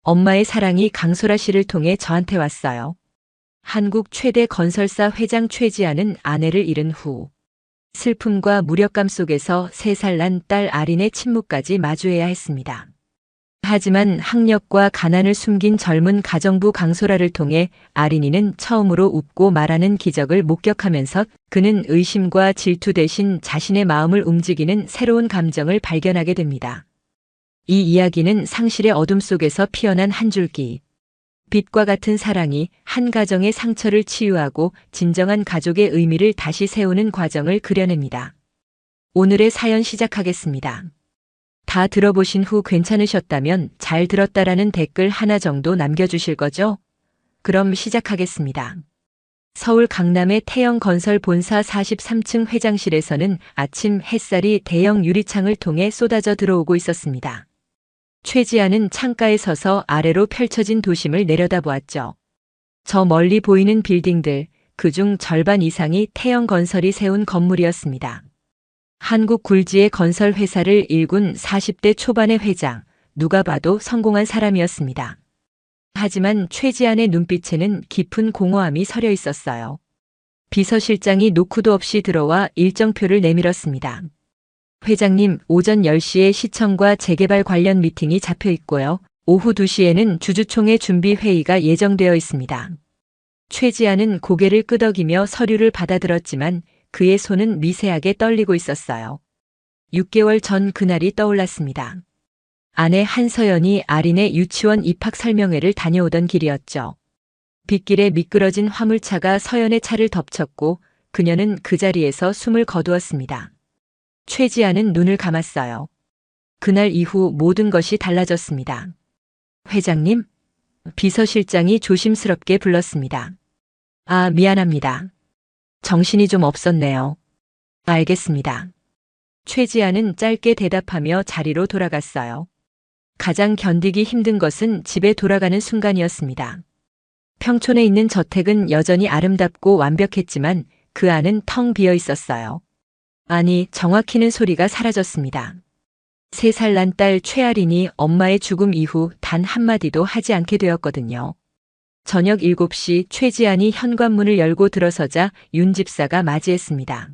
엄마의 사랑이 강소라 씨를 통해 저한테 왔어요. 한국 최대 건설사 회장 최지아는 아내를 잃은 후 슬픔과 무력감 속에서 3살 난 딸 아린의 침묵까지 마주해야 했습니다. 하지만 학력과 가난을 숨긴 젊은 가정부 강소라를 통해 아린이는 처음으로 웃고 말하는 기적을 목격하면서 그는 의심과 질투 대신 자신의 마음을 움직이는 새로운 감정을 발견하게 됩니다. 이 이야기는 상실의 어둠 속에서 피어난 한 줄기, 빛과 같은 사랑이 한 가정의 상처를 치유하고 진정한 가족의 의미를 다시 세우는 과정을 그려냅니다. 오늘의 사연 시작하겠습니다. 다 들어보신 후 괜찮으셨다면 잘 들었다라는 댓글 하나 정도 남겨주실 거죠? 그럼 시작하겠습니다. 서울 강남의 태영건설 본사 43층 회장실에서는 아침 햇살이 대형 유리창을 통해 쏟아져 들어오고 있었습니다. 최지아는 창가에 서서 아래로 펼쳐진 도심을 내려다보았죠. 저 멀리 보이는 빌딩들, 그중 절반 이상이 태영건설이 세운 건물이었습니다. 한국 굴지의 건설 회사를 일군 40대 초반의 회장, 누가 봐도 성공한 사람이었습니다. 하지만 최지안의 눈빛에는 깊은 공허함이 서려 있었어요. 비서실장이 노크도 없이 들어와 일정표를 내밀었습니다. 회장님, 오전 10시에 시청과 재개발 관련 미팅이 잡혀 있고요. 오후 2시에는 주주총회 준비 회의가 예정되어 있습니다. 최지아는 고개를 끄덕이며 서류를 받아들었지만 그의 손은 미세하게 떨리고 있었어요. 6개월 전 그날이 떠올랐습니다. 아내 한서연이 아린의 유치원 입학 설명회를 다녀오던 길이었죠. 빗길에 미끄러진 화물차가 서연의 차를 덮쳤고 그녀는 그 자리에서 숨을 거두었습니다. 최지아는 눈을 감았어요. 그날 이후 모든 것이 달라졌습니다. 회장님? 비서실장이 조심스럽게 불렀습니다. 아, 미안합니다. 정신이 좀 없었네요. 알겠습니다. 최지아는 짧게 대답하며 자리로 돌아갔어요. 가장 견디기 힘든 것은 집에 돌아가는 순간이었습니다. 평촌에 있는 저택은 여전히 아름답고 완벽했지만 그 안은 텅 비어 있었어요. 아니, 정확히는 소리가 사라졌습니다. 3살 난 딸 최아린이 엄마의 죽음 이후 단 한마디도 하지 않게 되었거든요. 저녁 7시 최지안이 현관문을 열고 들어서자 윤 집사가 맞이했습니다.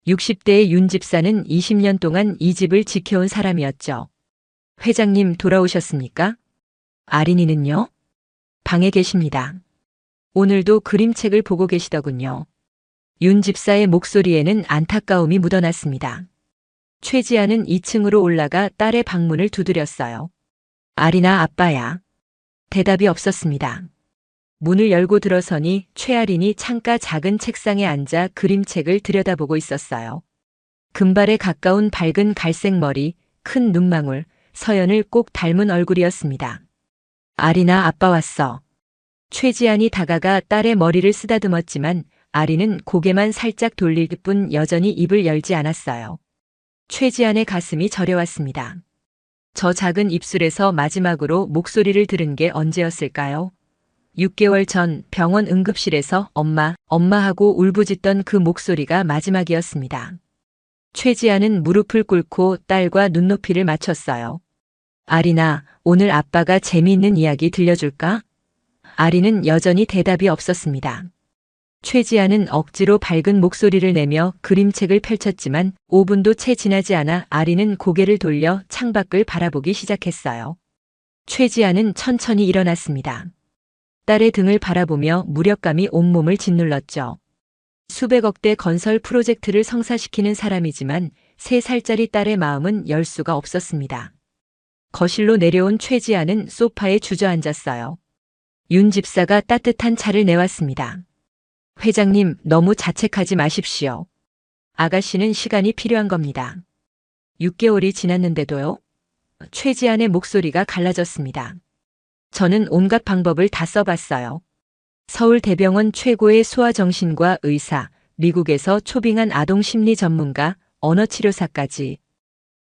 60대의 윤 집사는 20년 동안 이 집을 지켜온 사람이었죠. 회장님 돌아오셨습니까? 아린이는요? 방에 계십니다. 오늘도 그림책을 보고 계시더군요. 윤 집사의 목소리에는 안타까움이 묻어났습니다. 최지아는 2층으로 올라가 딸의 방문을 두드렸어요. 아린아, 아빠야. 대답이 없었습니다. 문을 열고 들어서니 최아린이 창가 작은 책상에 앉아 그림책을 들여다보고 있었어요. 금발에 가까운 밝은 갈색 머리, 큰 눈망울, 서연을 꼭 닮은 얼굴이었습니다. 아린아, 아빠 왔어. 최지안이 다가가 딸의 머리를 쓰다듬었지만 아린은 고개만 살짝 돌릴 뿐 여전히 입을 열지 않았어요. 최지안의 가슴이 저려왔습니다. 저 작은 입술에서 마지막으로 목소리를 들은 게 언제였을까요? 6개월 전 병원 응급실에서 엄마 하고 울부짖던 그 목소리가 마지막이었습니다. 최지안은 무릎을 꿇고 딸과 눈높이를 맞췄어요. 아린아, 오늘 아빠가 재미있는 이야기 들려줄까? 아린은 여전히 대답이 없었습니다. 최지아는 억지로 밝은 목소리를 내며 그림책을 펼쳤지만 5분도 채 지나지 않아 아린은 고개를 돌려 창밖을 바라보기 시작했어요. 최지아는 천천히 일어났습니다. 딸의 등을 바라보며 무력감이 온몸을 짓눌렀죠. 수백억 대 건설 프로젝트를 성사시키는 사람이지만 3살짜리 딸의 마음은 열 수가 없었습니다. 거실로 내려온 최지아는 소파에 주저앉았어요. 윤 집사가 따뜻한 차를 내왔습니다. 회장님, 너무 자책하지 마십시오. 아가씨는 시간이 필요한 겁니다. 6개월이 지났는데도요? 최지안의 목소리가 갈라졌습니다. 저는 온갖 방법을 다 써봤어요. 서울대병원 최고의 소아정신과 의사, 미국에서 초빙한 아동심리 전문가, 언어치료사까지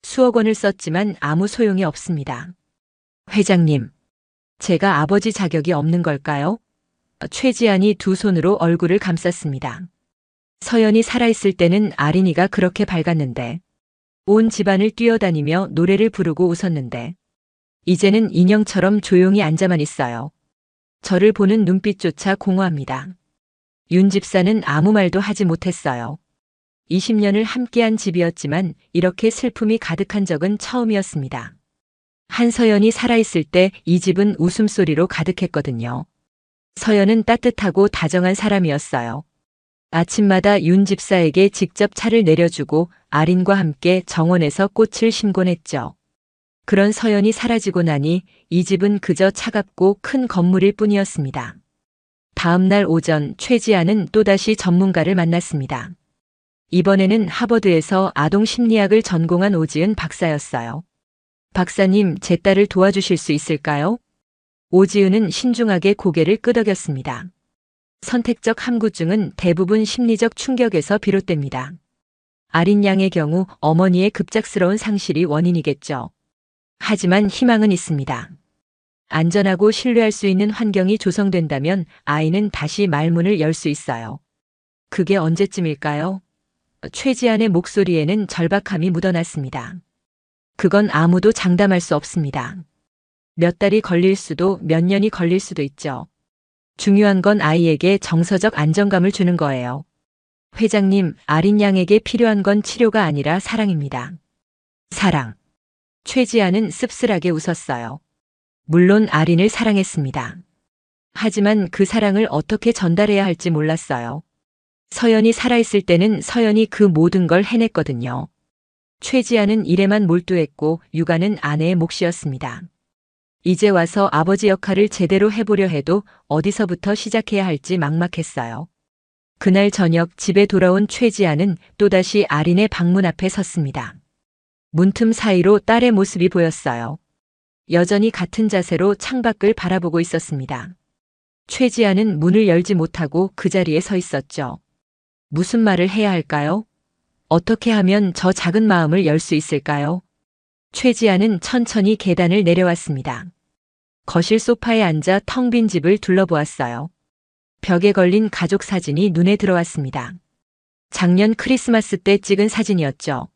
수억 원을 썼지만 아무 소용이 없습니다. 회장님, 제가 아버지 자격이 없는 걸까요? 최지안이 두 손으로 얼굴을 감쌌습니다. 서연이 살아있을 때는 아린이가 그렇게 밝았는데, 온 집안을 뛰어다니며 노래를 부르고 웃었는데, 이제는 인형처럼 조용히 앉아만 있어요. 저를 보는 눈빛조차 공허합니다. 윤 집사는 아무 말도 하지 못했어요. 20년을 함께한 집이었지만 이렇게 슬픔이 가득한 적은 처음이었습니다. 한서연이 살아있을 때 이 집은 웃음소리로 가득했거든요. 서연은 따뜻하고 다정한 사람이었어요. 아침마다 윤 집사에게 직접 차를 내려주고 아린과 함께 정원에서 꽃을 심곤 했죠. 그런 서연이 사라지고 나니 이 집은 그저 차갑고 큰 건물일 뿐이었습니다. 다음 날 오전 최지아는 또다시 전문가를 만났습니다. 이번에는 하버드에서 아동 심리학을 전공한 오지은 박사였어요. 박사님, 제 딸을 도와주실 수 있을까요? 오지은은 신중하게 고개를 끄덕였습니다. 선택적 함구증은 대부분 심리적 충격에서 비롯됩니다. 아린 양의 경우 어머니의 급작스러운 상실이 원인이겠죠. 하지만 희망은 있습니다. 안전하고 신뢰할 수 있는 환경이 조성된다면 아이는 다시 말문을 열 수 있어요. 그게 언제쯤일까요? 최지안의 목소리에는 절박함이 묻어났습니다. 그건 아무도 장담할 수 없습니다. 몇 달이 걸릴 수도 몇 년이 걸릴 수도 있죠. 중요한 건 아이에게 정서적 안정감을 주는 거예요. 회장님, 아린 양에게 필요한 건 치료가 아니라 사랑입니다. 사랑. 최지아는 씁쓸하게 웃었어요. 물론 아린을 사랑했습니다. 하지만 그 사랑을 어떻게 전달해야 할지 몰랐어요. 서연이 살아있을 때는 서연이 그 모든 걸 해냈거든요. 최지아는 일에만 몰두했고 육아는 아내의 몫이었습니다. 이제 와서 아버지 역할을 제대로 해보려 해도 어디서부터 시작해야 할지 막막했어요. 그날 저녁 집에 돌아온 최지아는 또다시 아린의 방문 앞에 섰습니다. 문틈 사이로 딸의 모습이 보였어요. 여전히 같은 자세로 창밖을 바라보고 있었습니다. 최지아는 문을 열지 못하고 그 자리에 서 있었죠. 무슨 말을 해야 할까요? 어떻게 하면 저 작은 마음을 열 수 있을까요? 최지아는 천천히 계단을 내려왔습니다. 거실 소파에 앉아 텅 빈 집을 둘러보았어요. 벽에 걸린 가족 사진이 눈에 들어왔습니다. 작년 크리스마스 때 찍은 사진이었죠.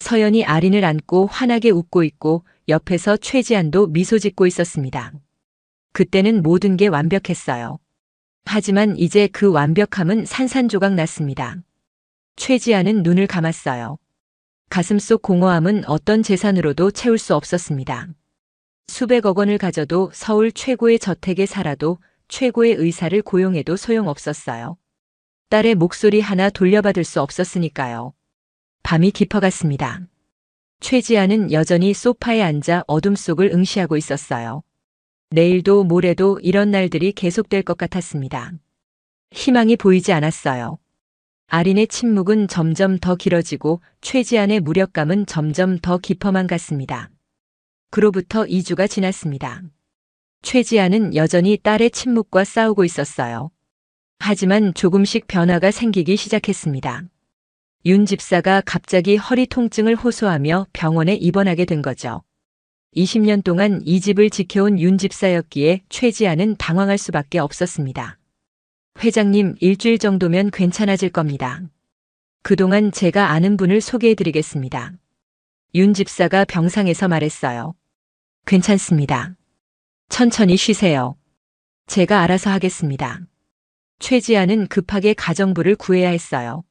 서연이 아린을 안고 환하게 웃고 있고 옆에서 최지안도 미소 짓고 있었습니다. 그때는 모든 게 완벽했어요. 하지만 이제 그 완벽함은 산산조각 났습니다. 최지아는 눈을 감았어요. 가슴속 공허함은 어떤 재산으로도 채울 수 없었습니다. 수백억 원을 가져도 서울 최고의 저택에 살아도 최고의 의사를 고용해도 소용없었어요. 딸의 목소리 하나 돌려받을 수 없었으니까요. 밤이 깊어갔습니다. 최지아는 여전히 소파에 앉아 어둠 속을 응시하고 있었어요. 내일도 모레도 이런 날들이 계속될 것 같았습니다. 희망이 보이지 않았어요. 아린의 침묵은 점점 더 길어지고 최지안의 무력감은 점점 더 깊어만 갔습니다. 그로부터 2주가 지났습니다. 최지안은 여전히 딸의 침묵과 싸우고 있었어요. 하지만 조금씩 변화가 생기기 시작했습니다. 윤 집사가 갑자기 허리 통증을 호소하며 병원에 입원하게 된 거죠. 20년 동안 이 집을 지켜온 윤 집사였기에 최지아는 당황할 수밖에 없었습니다. 회장님, 일주일 정도면 괜찮아질 겁니다. 그동안 제가 아는 분을 소개해드리겠습니다. 윤 집사가 병상에서 말했어요. 괜찮습니다. 천천히 쉬세요. 제가 알아서 하겠습니다. 최지아는 급하게 가정부를 구해야 했어요.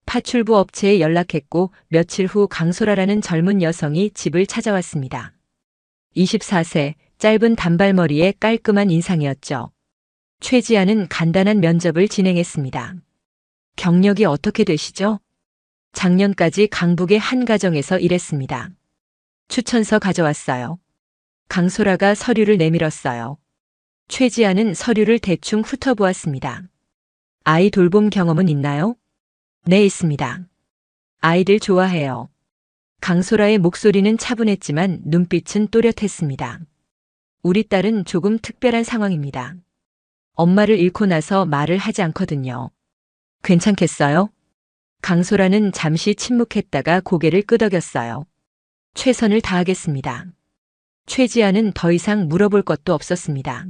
파출부 업체에 연락했고 며칠 후 강소라라는 젊은 여성이 집을 찾아왔습니다. 24세, 짧은 단발머리에 깔끔한 인상이었죠. 최지아는 간단한 면접을 진행했습니다. 경력이 어떻게 되시죠? 작년까지 강북의 한 가정에서 일했습니다. 추천서 가져왔어요. 강소라가 서류를 내밀었어요. 최지아는 서류를 대충 훑어보았습니다. 아이 돌봄 경험은 있나요? 네, 있습니다. 아이들 좋아해요. 강소라의 목소리는 차분했지만 눈빛은 또렷했습니다. 우리 딸은 조금 특별한 상황입니다. 엄마를 잃고 나서 말을 하지 않거든요. 괜찮겠어요? 강소라는 잠시 침묵했다가 고개를 끄덕였어요. 최선을 다하겠습니다. 최지아는 더 이상 물어볼 것도 없었습니다.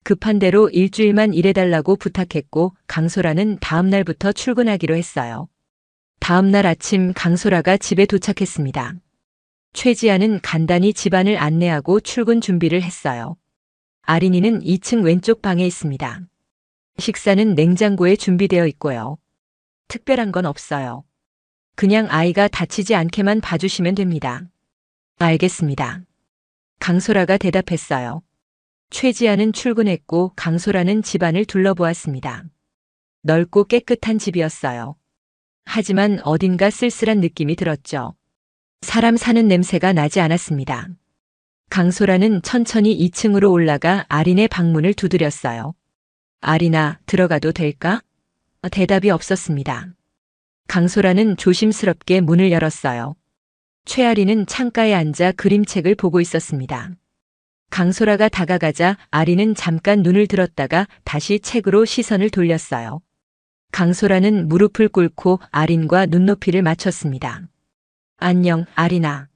급한 대로 일주일만 일해달라고 부탁했고 강소라는 다음 날부터 출근하기로 했어요. 다음 날 아침 강소라가 집에 도착했습니다. 최지아는 간단히 집안을 안내하고 출근 준비를 했어요. 아린이는 2층 왼쪽 방에 있습니다. 식사는 냉장고에 준비되어 있고요. 특별한 건 없어요. 그냥 아이가 다치지 않게만 봐주시면 됩니다. 알겠습니다. 강소라가 대답했어요. 최지아는 출근했고 강소라는 집안을 둘러보았습니다. 넓고 깨끗한 집이었어요. 하지만 어딘가 쓸쓸한 느낌이 들었죠. 사람 사는 냄새가 나지 않았습니다. 강소라는 천천히 2층으로 올라가 아린의 방문을 두드렸어요. 아린아, 들어가도 될까? 대답이 없었습니다. 강소라는 조심스럽게 문을 열었어요. 최아린은 창가에 앉아 그림책을 보고 있었습니다. 강소라가 다가가자 아린은 잠깐 눈을 들었다가 다시 책으로 시선을 돌렸어요. 강소라는 무릎을 꿇고 아린과 눈높이를 맞췄습니다. 안녕, 아린아.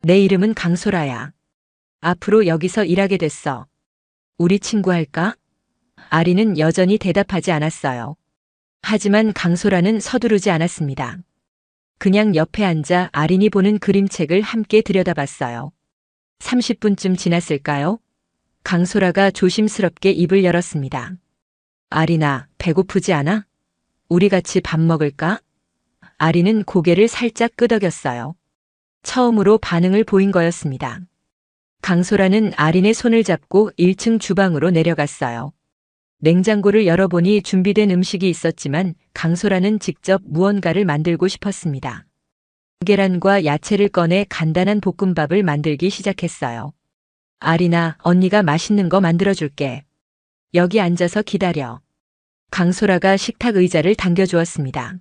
내 이름은 강소라야. 앞으로 여기서 일하게 됐어. 우리 친구 할까? 아린은 여전히 대답하지 않았어요. 하지만 강소라는 서두르지 않았습니다. 그냥 옆에 앉아 아린이 보는 그림책을 함께 들여다봤어요. 30분쯤 지났을까요? 강소라가 조심스럽게 입을 열었습니다. 아린아, 배고프지 않아? 우리 같이 밥 먹을까? 아린은 고개를 살짝 끄덕였어요. 처음으로 반응을 보인 거였습니다. 강소라는 아린의 손을 잡고 1층 주방으로 내려갔어요. 냉장고를 열어보니 준비된 음식이 있었지만 강소라는 직접 무언가를 만들고 싶었습니다. 계란과 야채를 꺼내 간단한 볶음밥을 만들기 시작했어요. 아린아, 언니가 맛있는 거 만들어줄게. 여기 앉아서 기다려. 강소라가 식탁 의자를 당겨주었습니다.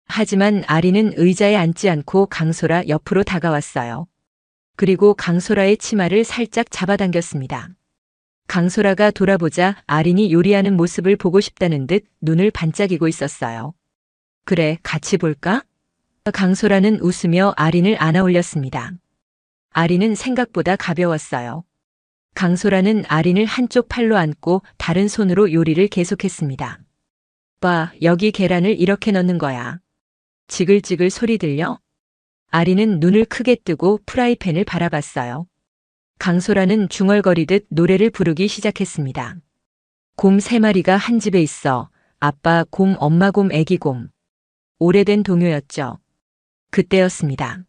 하지만 아린은 의자에 앉지 않고 강소라 옆으로 다가왔어요. 그리고 강소라의 치마를 살짝 잡아당겼습니다. 강소라가 돌아보자 아린이 요리하는 모습을 보고 싶다는 듯 눈을 반짝이고 있었어요. 그래, 같이 볼까? 강소라는 웃으며 아린을 안아 올렸습니다. 아린은 생각보다 가벼웠어요. 강소라는 아린을 한쪽 팔로 안고 다른 손으로 요리를 계속했습니다. 봐, 여기 계란을 이렇게 넣는 거야. 지글지글 소리 들려? 아린은 눈을 크게 뜨고 프라이팬을 바라봤어요. 강소라는 중얼거리듯 노래를 부르기 시작했습니다. 곰 3마리가 한 집에 있어. 아빠 곰, 엄마 곰, 애기 곰. 오래된 동요였죠. 그때였습니다.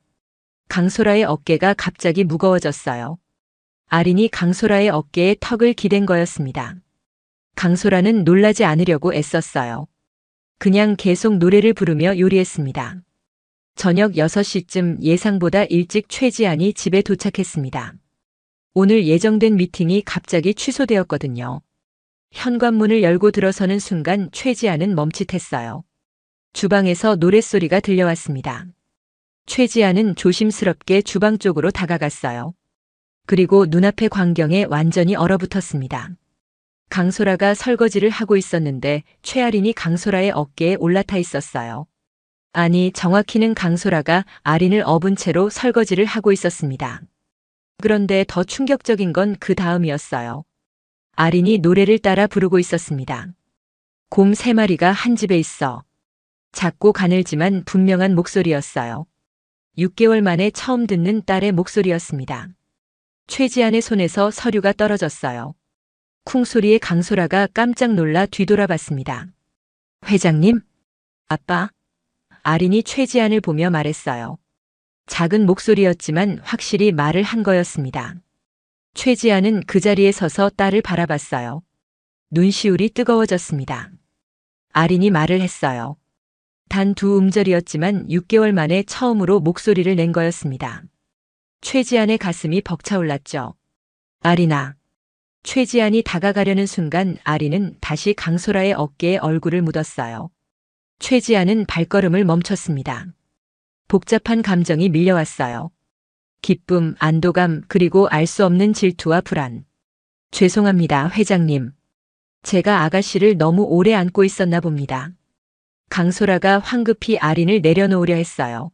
강소라의 어깨가 갑자기 무거워졌어요. 아린이 강소라의 어깨에 턱을 기댄 거였습니다. 강소라는 놀라지 않으려고 애썼어요. 그냥 계속 노래를 부르며 요리했습니다. 저녁 6시쯤 예상보다 일찍 최지안이 집에 도착했습니다. 오늘 예정된 미팅이 갑자기 취소되었거든요. 현관문을 열고 들어서는 순간 최지안은 멈칫했어요. 주방에서 노랫소리가 들려왔습니다. 최지안은 조심스럽게 주방 쪽으로 다가갔어요. 그리고 눈앞의 광경에 완전히 얼어붙었습니다. 강소라가 설거지를 하고 있었는데 최아린이 강소라의 어깨에 올라타 있었어요. 아니, 정확히는 강소라가 아린을 업은 채로 설거지를 하고 있었습니다. 그런데 더 충격적인 건 그 다음이었어요. 아린이 노래를 따라 부르고 있었습니다. 곰 3마리가 한 집에 있어. 작고 가늘지만 분명한 목소리였어요. 6개월 만에 처음 듣는 딸의 목소리였습니다. 최지안의 손에서 서류가 떨어졌어요. 쿵 소리에 강소라가 깜짝 놀라 뒤돌아봤습니다. 회장님? 아빠? 아린이 최지안을 보며 말했어요. 작은 목소리였지만 확실히 말을 한 거였습니다. 최지안은 그 자리에 서서 딸을 바라봤어요. 눈시울이 뜨거워졌습니다. 아린이 말을 했어요. 단 2음절이었지만 6개월 만에 처음으로 목소리를 낸 거였습니다. 최지안의 가슴이 벅차올랐죠. 아린아. 최지안이 다가가려는 순간 아린은 다시 강소라의 어깨에 얼굴을 묻었어요. 최지안은 발걸음을 멈췄습니다. 복잡한 감정이 밀려왔어요. 기쁨, 안도감, 그리고 알 수 없는 질투와 불안. 죄송합니다, 회장님. 제가 아가씨를 너무 오래 안고 있었나 봅니다. 강소라가 황급히 아린을 내려놓으려 했어요.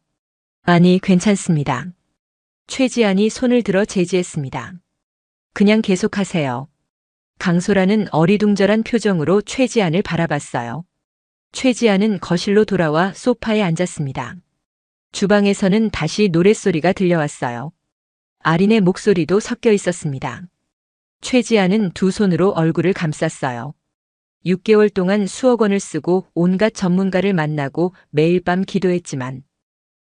아니, 괜찮습니다. 최지안이 손을 들어 제지했습니다. 그냥 계속하세요. 강소라는 어리둥절한 표정으로 최지안을 바라봤어요. 최지안은 거실로 돌아와 소파에 앉았습니다. 주방에서는 다시 노랫소리가 들려왔어요. 아린의 목소리도 섞여 있었습니다. 최지아는 두 손으로 얼굴을 감쌌어요. 6개월 동안 수억 원을 쓰고 온갖 전문가를 만나고 매일 밤 기도했지만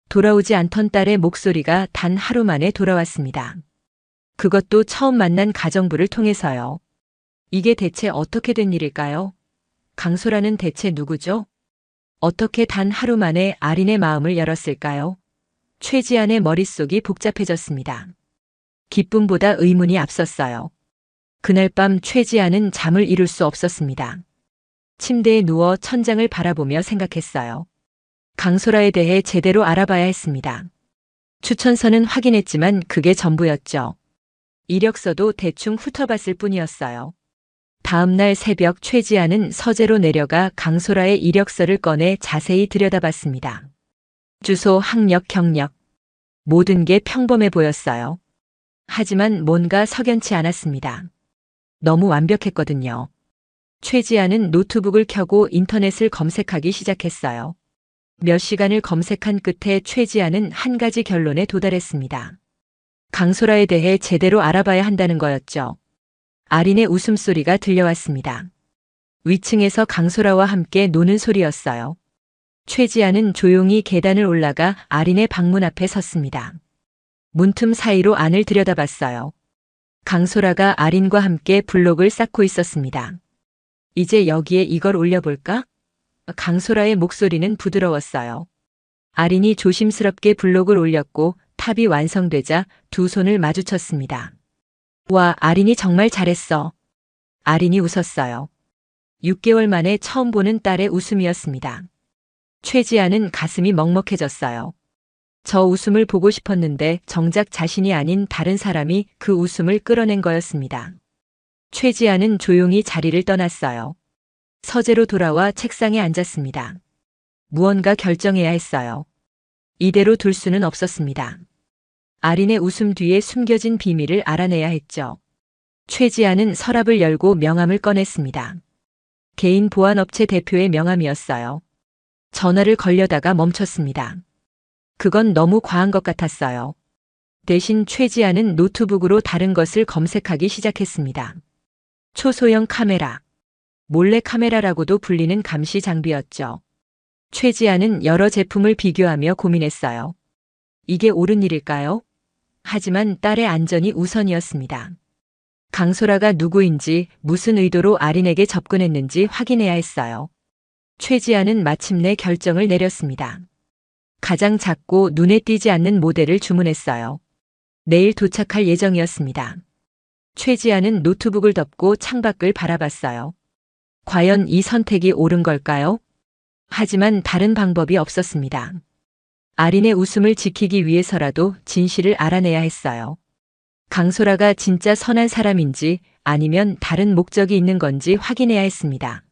돌아오지 않던 딸의 목소리가 단 하루 만에 돌아왔습니다. 그것도 처음 만난 가정부를 통해서요. 이게 대체 어떻게 된 일일까요? 강소라는 대체 누구죠? 어떻게 단 하루 만에 아린의 마음을 열었을까요? 최지안의 머릿속이 복잡해졌습니다. 기쁨보다 의문이 앞섰어요. 그날 밤 최지안은 잠을 이룰 수 없었습니다. 침대에 누워 천장을 바라보며 생각했어요. 강소라에 대해 제대로 알아봐야 했습니다. 추천서는 확인했지만 그게 전부였죠. 이력서도 대충 훑어봤을 뿐이었어요. 다음 날 새벽 최지아는 서재로 내려가 강소라의 이력서를 꺼내 자세히 들여다봤습니다. 주소, 학력, 경력. 모든 게 평범해 보였어요. 하지만 뭔가 석연치 않았습니다. 너무 완벽했거든요. 최지아는 노트북을 켜고 인터넷을 검색하기 시작했어요. 몇 시간을 검색한 끝에 최지아는 한 가지 결론에 도달했습니다. 강소라에 대해 제대로 알아봐야 한다는 거였죠. 아린의 웃음소리가 들려왔습니다. 위층에서 강소라와 함께 노는 소리였어요. 최지아는 조용히 계단을 올라가 아린의 방문 앞에 섰습니다. 문틈 사이로 안을 들여다봤어요. 강소라가 아린과 함께 블록을 쌓고 있었습니다. 이제 여기에 이걸 올려볼까? 강소라의 목소리는 부드러웠어요. 아린이 조심스럽게 블록을 올렸고 탑이 완성되자 두 손을 마주쳤습니다. 와, 아린이 정말 잘했어. 아린이 웃었어요. 6개월 만에 처음 보는 딸의 웃음이었습니다. 최지아는 가슴이 먹먹해졌어요. 저 웃음을 보고 싶었는데 정작 자신이 아닌 다른 사람이 그 웃음을 끌어낸 거였습니다. 최지아는 조용히 자리를 떠났어요. 서재로 돌아와 책상에 앉았습니다. 무언가 결정해야 했어요. 이대로 둘 수는 없었습니다. 아린의 웃음 뒤에 숨겨진 비밀을 알아내야 했죠. 최지아는 서랍을 열고 명함을 꺼냈습니다. 개인 보안업체 대표의 명함이었어요. 전화를 걸려다가 멈췄습니다. 그건 너무 과한 것 같았어요. 대신 최지아는 노트북으로 다른 것을 검색하기 시작했습니다. 초소형 카메라. 몰래 카메라라고도 불리는 감시 장비였죠. 최지아는 여러 제품을 비교하며 고민했어요. 이게 옳은 일일까요? 하지만 딸의 안전이 우선이었습니다. 강소라가 누구인지 무슨 의도로 아린에게 접근했는지 확인해야 했어요. 최지아는 마침내 결정을 내렸습니다. 가장 작고 눈에 띄지 않는 모델을 주문했어요. 내일 도착할 예정이었습니다. 최지아는 노트북을 덮고 창밖을 바라봤어요. 과연 이 선택이 옳은 걸까요? 하지만 다른 방법이 없었습니다. 아린의 웃음을 지키기 위해서라도 진실을 알아내야 했어요. 강소라가 진짜 선한 사람인지 아니면 다른 목적이 있는 건지 확인해야 했습니다.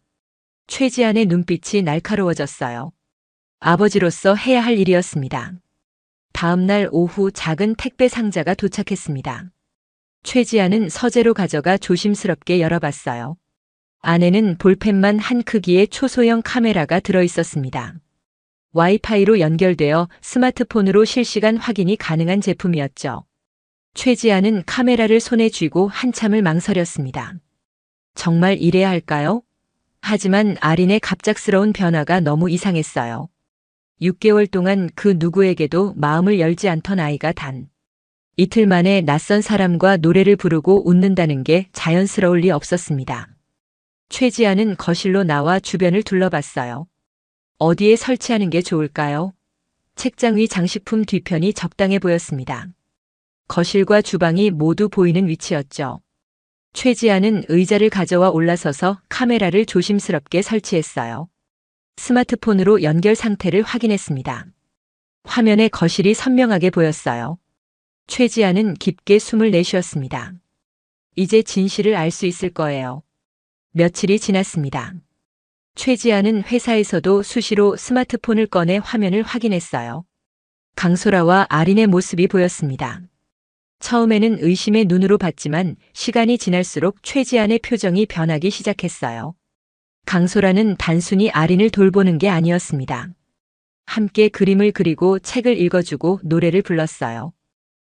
최지안의 눈빛이 날카로워졌어요. 아버지로서 해야 할 일이었습니다. 다음 날 오후 작은 택배 상자가 도착했습니다. 최지안은 서재로 가져가 조심스럽게 열어봤어요. 안에는 볼펜만 한 크기의 초소형 카메라가 들어있었습니다. 와이파이로 연결되어 스마트폰으로 실시간 확인이 가능한 제품이었죠. 최지아는 카메라를 손에 쥐고 한참을 망설였습니다. 정말 이래야 할까요? 하지만 아린의 갑작스러운 변화가 너무 이상했어요. 6개월 동안 그 누구에게도 마음을 열지 않던 아이가 단 이틀 만에 낯선 사람과 노래를 부르고 웃는다는 게 자연스러울 리 없었습니다. 최지아는 거실로 나와 주변을 둘러봤어요. 어디에 설치하는 게 좋을까요? 책장 위 장식품 뒤편이 적당해 보였습니다. 거실과 주방이 모두 보이는 위치였죠. 최지아는 의자를 가져와 올라서서 카메라를 조심스럽게 설치했어요. 스마트폰으로 연결 상태를 확인했습니다. 화면에 거실이 선명하게 보였어요. 최지아는 깊게 숨을 내쉬었습니다. 이제 진실을 알 수 있을 거예요. 며칠이 지났습니다. 최지아는 회사에서도 수시로 스마트폰을 꺼내 화면을 확인했어요. 강소라와 아린의 모습이 보였습니다. 처음에는 의심의 눈으로 봤지만 시간이 지날수록 최지안의 표정이 변하기 시작했어요. 강소라는 단순히 아린을 돌보는 게 아니었습니다. 함께 그림을 그리고 책을 읽어주고 노래를 불렀어요.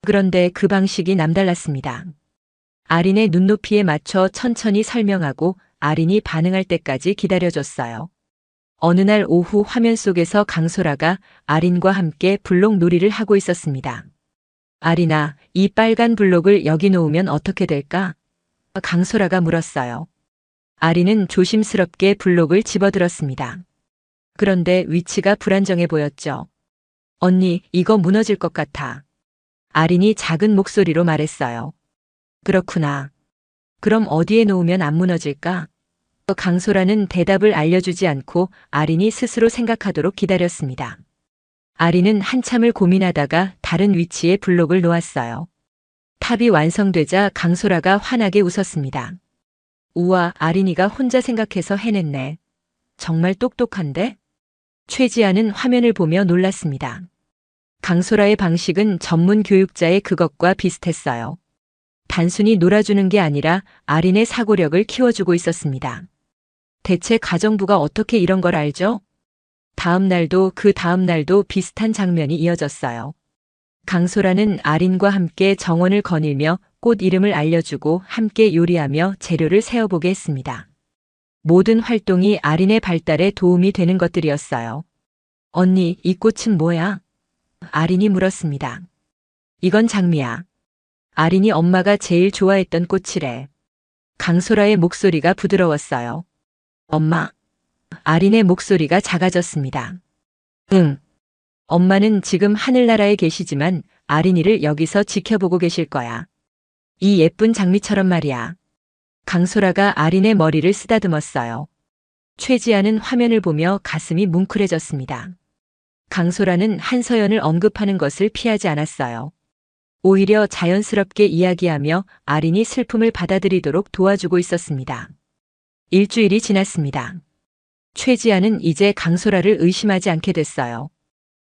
그런데 그 방식이 남달랐습니다. 아린의 눈높이에 맞춰 천천히 설명하고 아린이 반응할 때까지 기다려줬어요. 어느 날 오후 화면 속에서 강소라가 아린과 함께 블록 놀이를 하고 있었습니다. 아린아, 이 빨간 블록을 여기 놓으면 어떻게 될까? 강소라가 물었어요. 아린은 조심스럽게 블록을 집어들었습니다. 그런데 위치가 불안정해 보였죠. 언니, 이거 무너질 것 같아. 아린이 작은 목소리로 말했어요. 그렇구나. 그럼 어디에 놓으면 안 무너질까? 강소라는 대답을 알려주지 않고 아린이 스스로 생각하도록 기다렸습니다. 아린은 한참을 고민하다가 다른 위치에 블록을 놓았어요. 탑이 완성되자 강소라가 환하게 웃었습니다. 우와, 아린이가 혼자 생각해서 해냈네. 정말 똑똑한데? 최지아는 화면을 보며 놀랐습니다. 강소라의 방식은 전문 교육자의 그것과 비슷했어요. 단순히 놀아주는 게 아니라 아린의 사고력을 키워주고 있었습니다. 대체 가정부가 어떻게 이런 걸 알죠? 다음 날도 그 다음 날도 비슷한 장면이 이어졌어요. 강소라는 아린과 함께 정원을 거닐며 꽃 이름을 알려주고 함께 요리하며 재료를 세어보게 했습니다. 모든 활동이 아린의 발달에 도움이 되는 것들이었어요. 언니, 이 꽃은 뭐야? 아린이 물었습니다. 이건 장미야. 아린이 엄마가 제일 좋아했던 꽃이래. 강소라의 목소리가 부드러웠어요. 엄마. 아린의 목소리가 작아졌습니다. 응. 엄마는 지금 하늘나라에 계시지만 아린이를 여기서 지켜보고 계실 거야. 이 예쁜 장미처럼 말이야. 강소라가 아린의 머리를 쓰다듬었어요. 최지아는 화면을 보며 가슴이 뭉클해졌습니다. 강소라는 한서연을 언급하는 것을 피하지 않았어요. 오히려 자연스럽게 이야기하며 아린이 슬픔을 받아들이도록 도와주고 있었습니다. 일주일이 지났습니다. 최지아는 이제 강소라를 의심하지 않게 됐어요.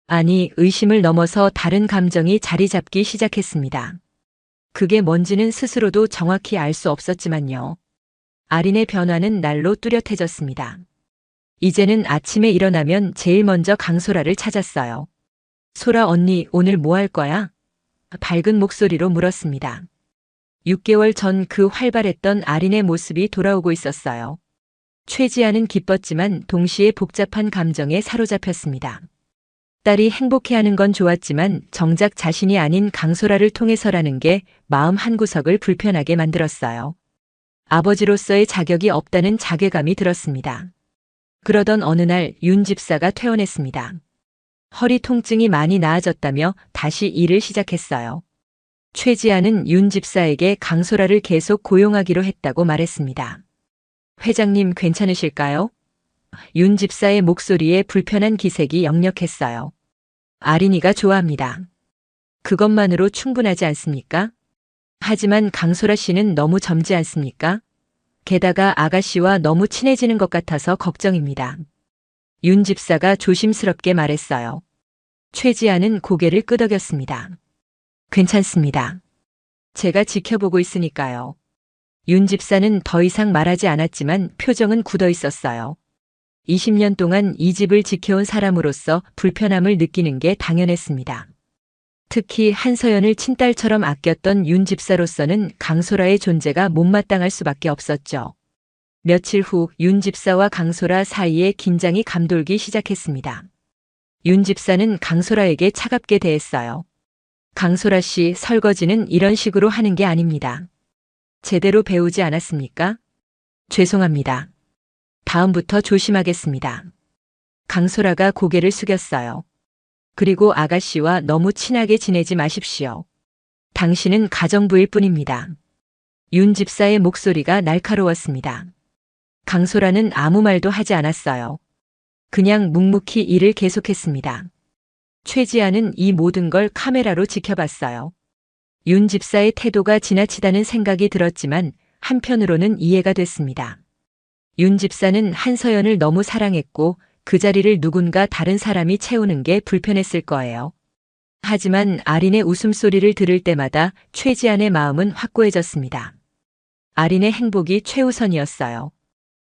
아니, 의심을 넘어서 다른 감정이 자리 잡기 시작했습니다. 그게 뭔지는 스스로도 정확히 알 수 없었지만요. 아린의 변화는 날로 뚜렷해졌습니다. 이제는 아침에 일어나면 제일 먼저 강소라를 찾았어요. 소라 언니, 오늘 뭐 할 거야? 밝은 목소리로 물었습니다. 6개월 전 그 활발했던 아린의 모습이 돌아오고 있었어요. 최지아는 기뻤지만 동시에 복잡한 감정에 사로잡혔습니다. 딸이 행복해하는 건 좋았지만 정작 자신이 아닌 강소라를 통해서라는 게 마음 한구석을 불편하게 만들었어요. 아버지로서의 자격이 없다는 자괴감이 들었습니다. 그러던 어느 날 윤 집사가 퇴원했습니다. 허리 통증이 많이 나아졌다며 다시 일을 시작했어요. 최지아는 윤 집사에게 강소라를 계속 고용하기로 했다고 말했습니다. 회장님 괜찮으실까요? 윤 집사의 목소리에 불편한 기색이 역력했어요. 아린이가 좋아합니다. 그것만으로 충분하지 않습니까? 하지만 강소라 씨는 너무 젊지 않습니까? 게다가 아가씨와 너무 친해지는 것 같아서 걱정입니다. 윤 집사가 조심스럽게 말했어요. 최지아는 고개를 끄덕였습니다. 괜찮습니다. 제가 지켜보고 있으니까요. 윤 집사는 더 이상 말하지 않았지만 표정은 굳어 있었어요. 20년 동안 이 집을 지켜온 사람으로서 불편함을 느끼는 게 당연했습니다. 특히 한서연을 친딸처럼 아꼈던 윤 집사로서는 강소라의 존재가 못마땅할 수밖에 없었죠. 며칠 후 윤 집사와 강소라 사이에 긴장이 감돌기 시작했습니다. 윤 집사는 강소라에게 차갑게 대했어요. 강소라 씨, 설거지는 이런 식으로 하는 게 아닙니다. 제대로 배우지 않았습니까? 죄송합니다. 다음부터 조심하겠습니다. 강소라가 고개를 숙였어요. 그리고 아가씨와 너무 친하게 지내지 마십시오. 당신은 가정부일 뿐입니다. 윤 집사의 목소리가 날카로웠습니다. 강소라는 아무 말도 하지 않았어요. 그냥 묵묵히 일을 계속했습니다. 최지아는 이 모든 걸 카메라로 지켜봤어요. 윤 집사의 태도가 지나치다는 생각이 들었지만 한편으로는 이해가 됐습니다. 윤 집사는 한서연을 너무 사랑했고 그 자리를 누군가 다른 사람이 채우는 게 불편했을 거예요. 하지만 아린의 웃음소리를 들을 때마다 최지안의 마음은 확고해졌습니다. 아린의 행복이 최우선이었어요.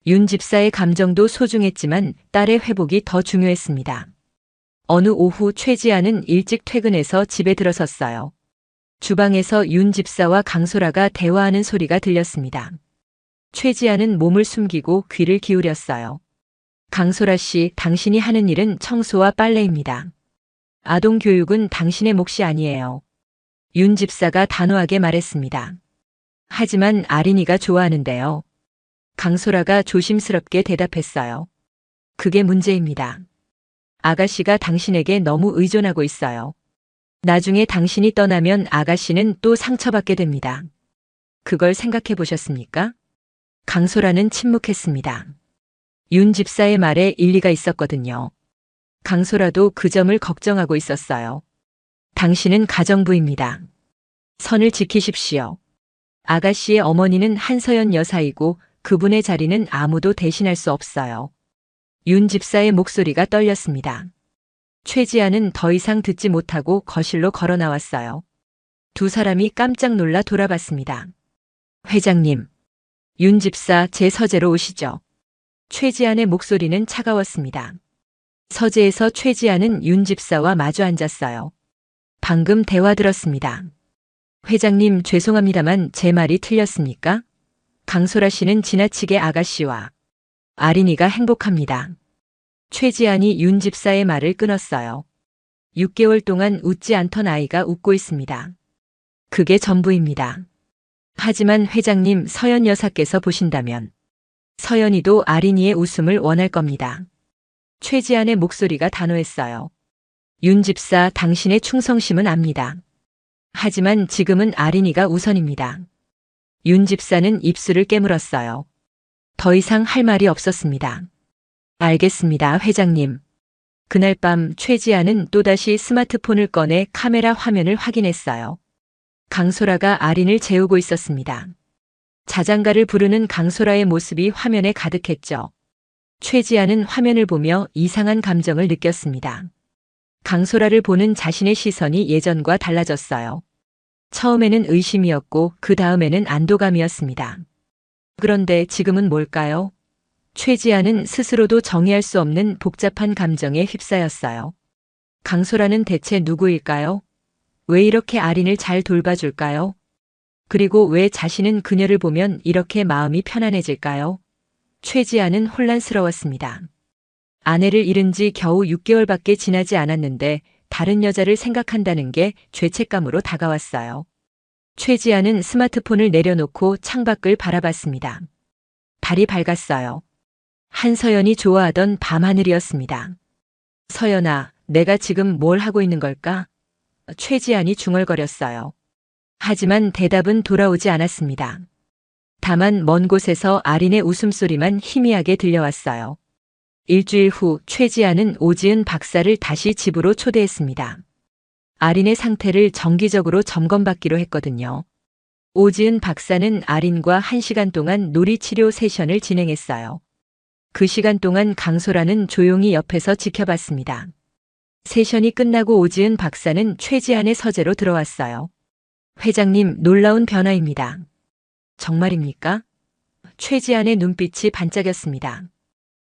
윤 집사의 감정도 소중했지만 딸의 회복이 더 중요했습니다. 어느 오후 최지아는 일찍 퇴근해서 집에 들어섰어요. 주방에서 윤 집사와 강소라가 대화하는 소리가 들렸습니다. 최지아는 몸을 숨기고 귀를 기울였어요. 강소라 씨, 당신이 하는 일은 청소와 빨래입니다. 아동 교육은 당신의 몫이 아니에요. 윤 집사가 단호하게 말했습니다. 하지만 아린이가 좋아하는데요. 강소라가 조심스럽게 대답했어요. 그게 문제입니다. 아가씨가 당신에게 너무 의존하고 있어요. 나중에 당신이 떠나면 아가씨는 또 상처받게 됩니다. 그걸 생각해 보셨습니까? 강소라는 침묵했습니다. 윤 집사의 말에 일리가 있었거든요. 강소라도 그 점을 걱정하고 있었어요. 당신은 가정부입니다. 선을 지키십시오. 아가씨의 어머니는 한서연 여사이고 그분의 자리는 아무도 대신할 수 없어요. 윤 집사의 목소리가 떨렸습니다. 최지아는 더 이상 듣지 못하고 거실로 걸어 나왔어요. 두 사람이 깜짝 놀라 돌아봤습니다. 회장님, 윤 집사 제 서재로 오시죠. 최지안의 목소리는 차가웠습니다. 서재에서 최지안은 윤 집사와 마주 앉았어요. 방금 대화 들었습니다. 회장님 죄송합니다만 제 말이 틀렸습니까? 강소라 씨는 지나치게 아가씨와 아린이가 행복합니다. 최지안이 윤 집사의 말을 끊었어요. 6개월 동안 웃지 않던 아이가 웃고 있습니다. 그게 전부입니다. 하지만 회장님, 서연 여사께서 보신다면 서연이도 아린이의 웃음을 원할 겁니다. 최지안의 목소리가 단호했어요. 윤 집사, 당신의 충성심은 압니다. 하지만 지금은 아린이가 우선입니다. 윤 집사는 입술을 깨물었어요. 더 이상 할 말이 없었습니다. 알겠습니다, 회장님. 그날 밤 최지아는 또다시 스마트폰을 꺼내 카메라 화면을 확인했어요. 강소라가 아린을 재우고 있었습니다. 자장가를 부르는 강소라의 모습이 화면에 가득했죠. 최지아는 화면을 보며 이상한 감정을 느꼈습니다. 강소라를 보는 자신의 시선이 예전과 달라졌어요. 처음에는 의심이었고 그 다음에는 안도감이었습니다. 그런데 지금은 뭘까요? 최지아는 스스로도 정의할 수 없는 복잡한 감정에 휩싸였어요. 강소라는 대체 누구일까요? 왜 이렇게 아린을 잘 돌봐줄까요? 그리고 왜 자신은 그녀를 보면 이렇게 마음이 편안해질까요? 최지아는 혼란스러웠습니다. 아내를 잃은 지 겨우 6개월밖에 지나지 않았는데 다른 여자를 생각한다는 게 죄책감으로 다가왔어요. 최지아는 스마트폰을 내려놓고 창밖을 바라봤습니다. 달이 밝았어요. 한서연이 좋아하던 밤하늘이었습니다. 서연아, 내가 지금 뭘 하고 있는 걸까? 최지안이 중얼거렸어요. 하지만 대답은 돌아오지 않았습니다. 다만 먼 곳에서 아린의 웃음소리만 희미하게 들려왔어요. 일주일 후 최지안은 오지은 박사를 다시 집으로 초대했습니다. 아린의 상태를 정기적으로 점검받기로 했거든요. 오지은 박사는 아린과 1시간 동안 놀이치료 세션을 진행했어요. 그 시간 동안 강소라는 조용히 옆에서 지켜봤습니다. 세션이 끝나고 오지은 박사는 최지안의 서재로 들어왔어요. 회장님, 놀라운 변화입니다. 정말입니까? 최지안의 눈빛이 반짝였습니다.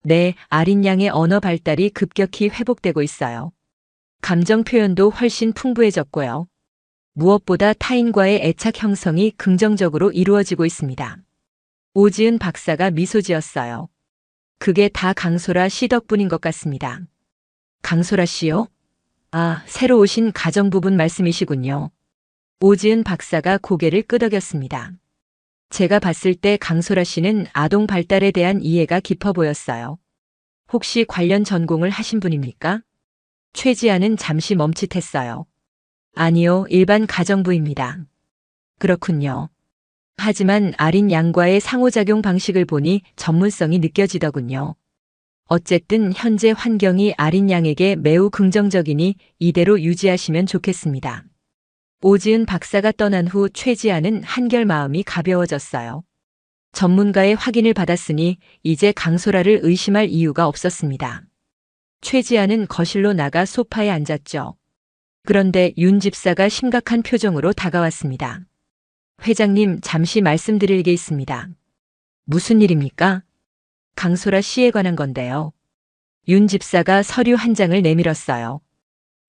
네, 아린 양의 언어 발달이 급격히 회복되고 있어요. 감정 표현도 훨씬 풍부해졌고요. 무엇보다 타인과의 애착 형성이 긍정적으로 이루어지고 있습니다. 오지은 박사가 미소 지었어요. 그게 다 강소라 씨 덕분인 것 같습니다. 강소라 씨요? 아, 새로 오신 가정부분 말씀이시군요. 오지은 박사가 고개를 끄덕였습니다. 제가 봤을 때 강소라 씨는 아동 발달에 대한 이해가 깊어 보였어요. 혹시 관련 전공을 하신 분입니까? 최지아는 잠시 멈칫했어요. 아니요, 일반 가정부입니다. 그렇군요. 하지만 아린 양과의 상호작용 방식을 보니 전문성이 느껴지더군요. 어쨌든 현재 환경이 아린 양에게 매우 긍정적이니 이대로 유지하시면 좋겠습니다. 오지은 박사가 떠난 후 최지아는 한결 마음이 가벼워졌어요. 전문가의 확인을 받았으니 이제 강소라를 의심할 이유가 없었습니다. 최지아는 거실로 나가 소파에 앉았죠. 그런데 윤 집사가 심각한 표정으로 다가왔습니다. 회장님, 잠시 말씀드릴 게 있습니다. 무슨 일입니까? 강소라 씨에 관한 건데요. 윤 집사가 서류 한 장을 내밀었어요.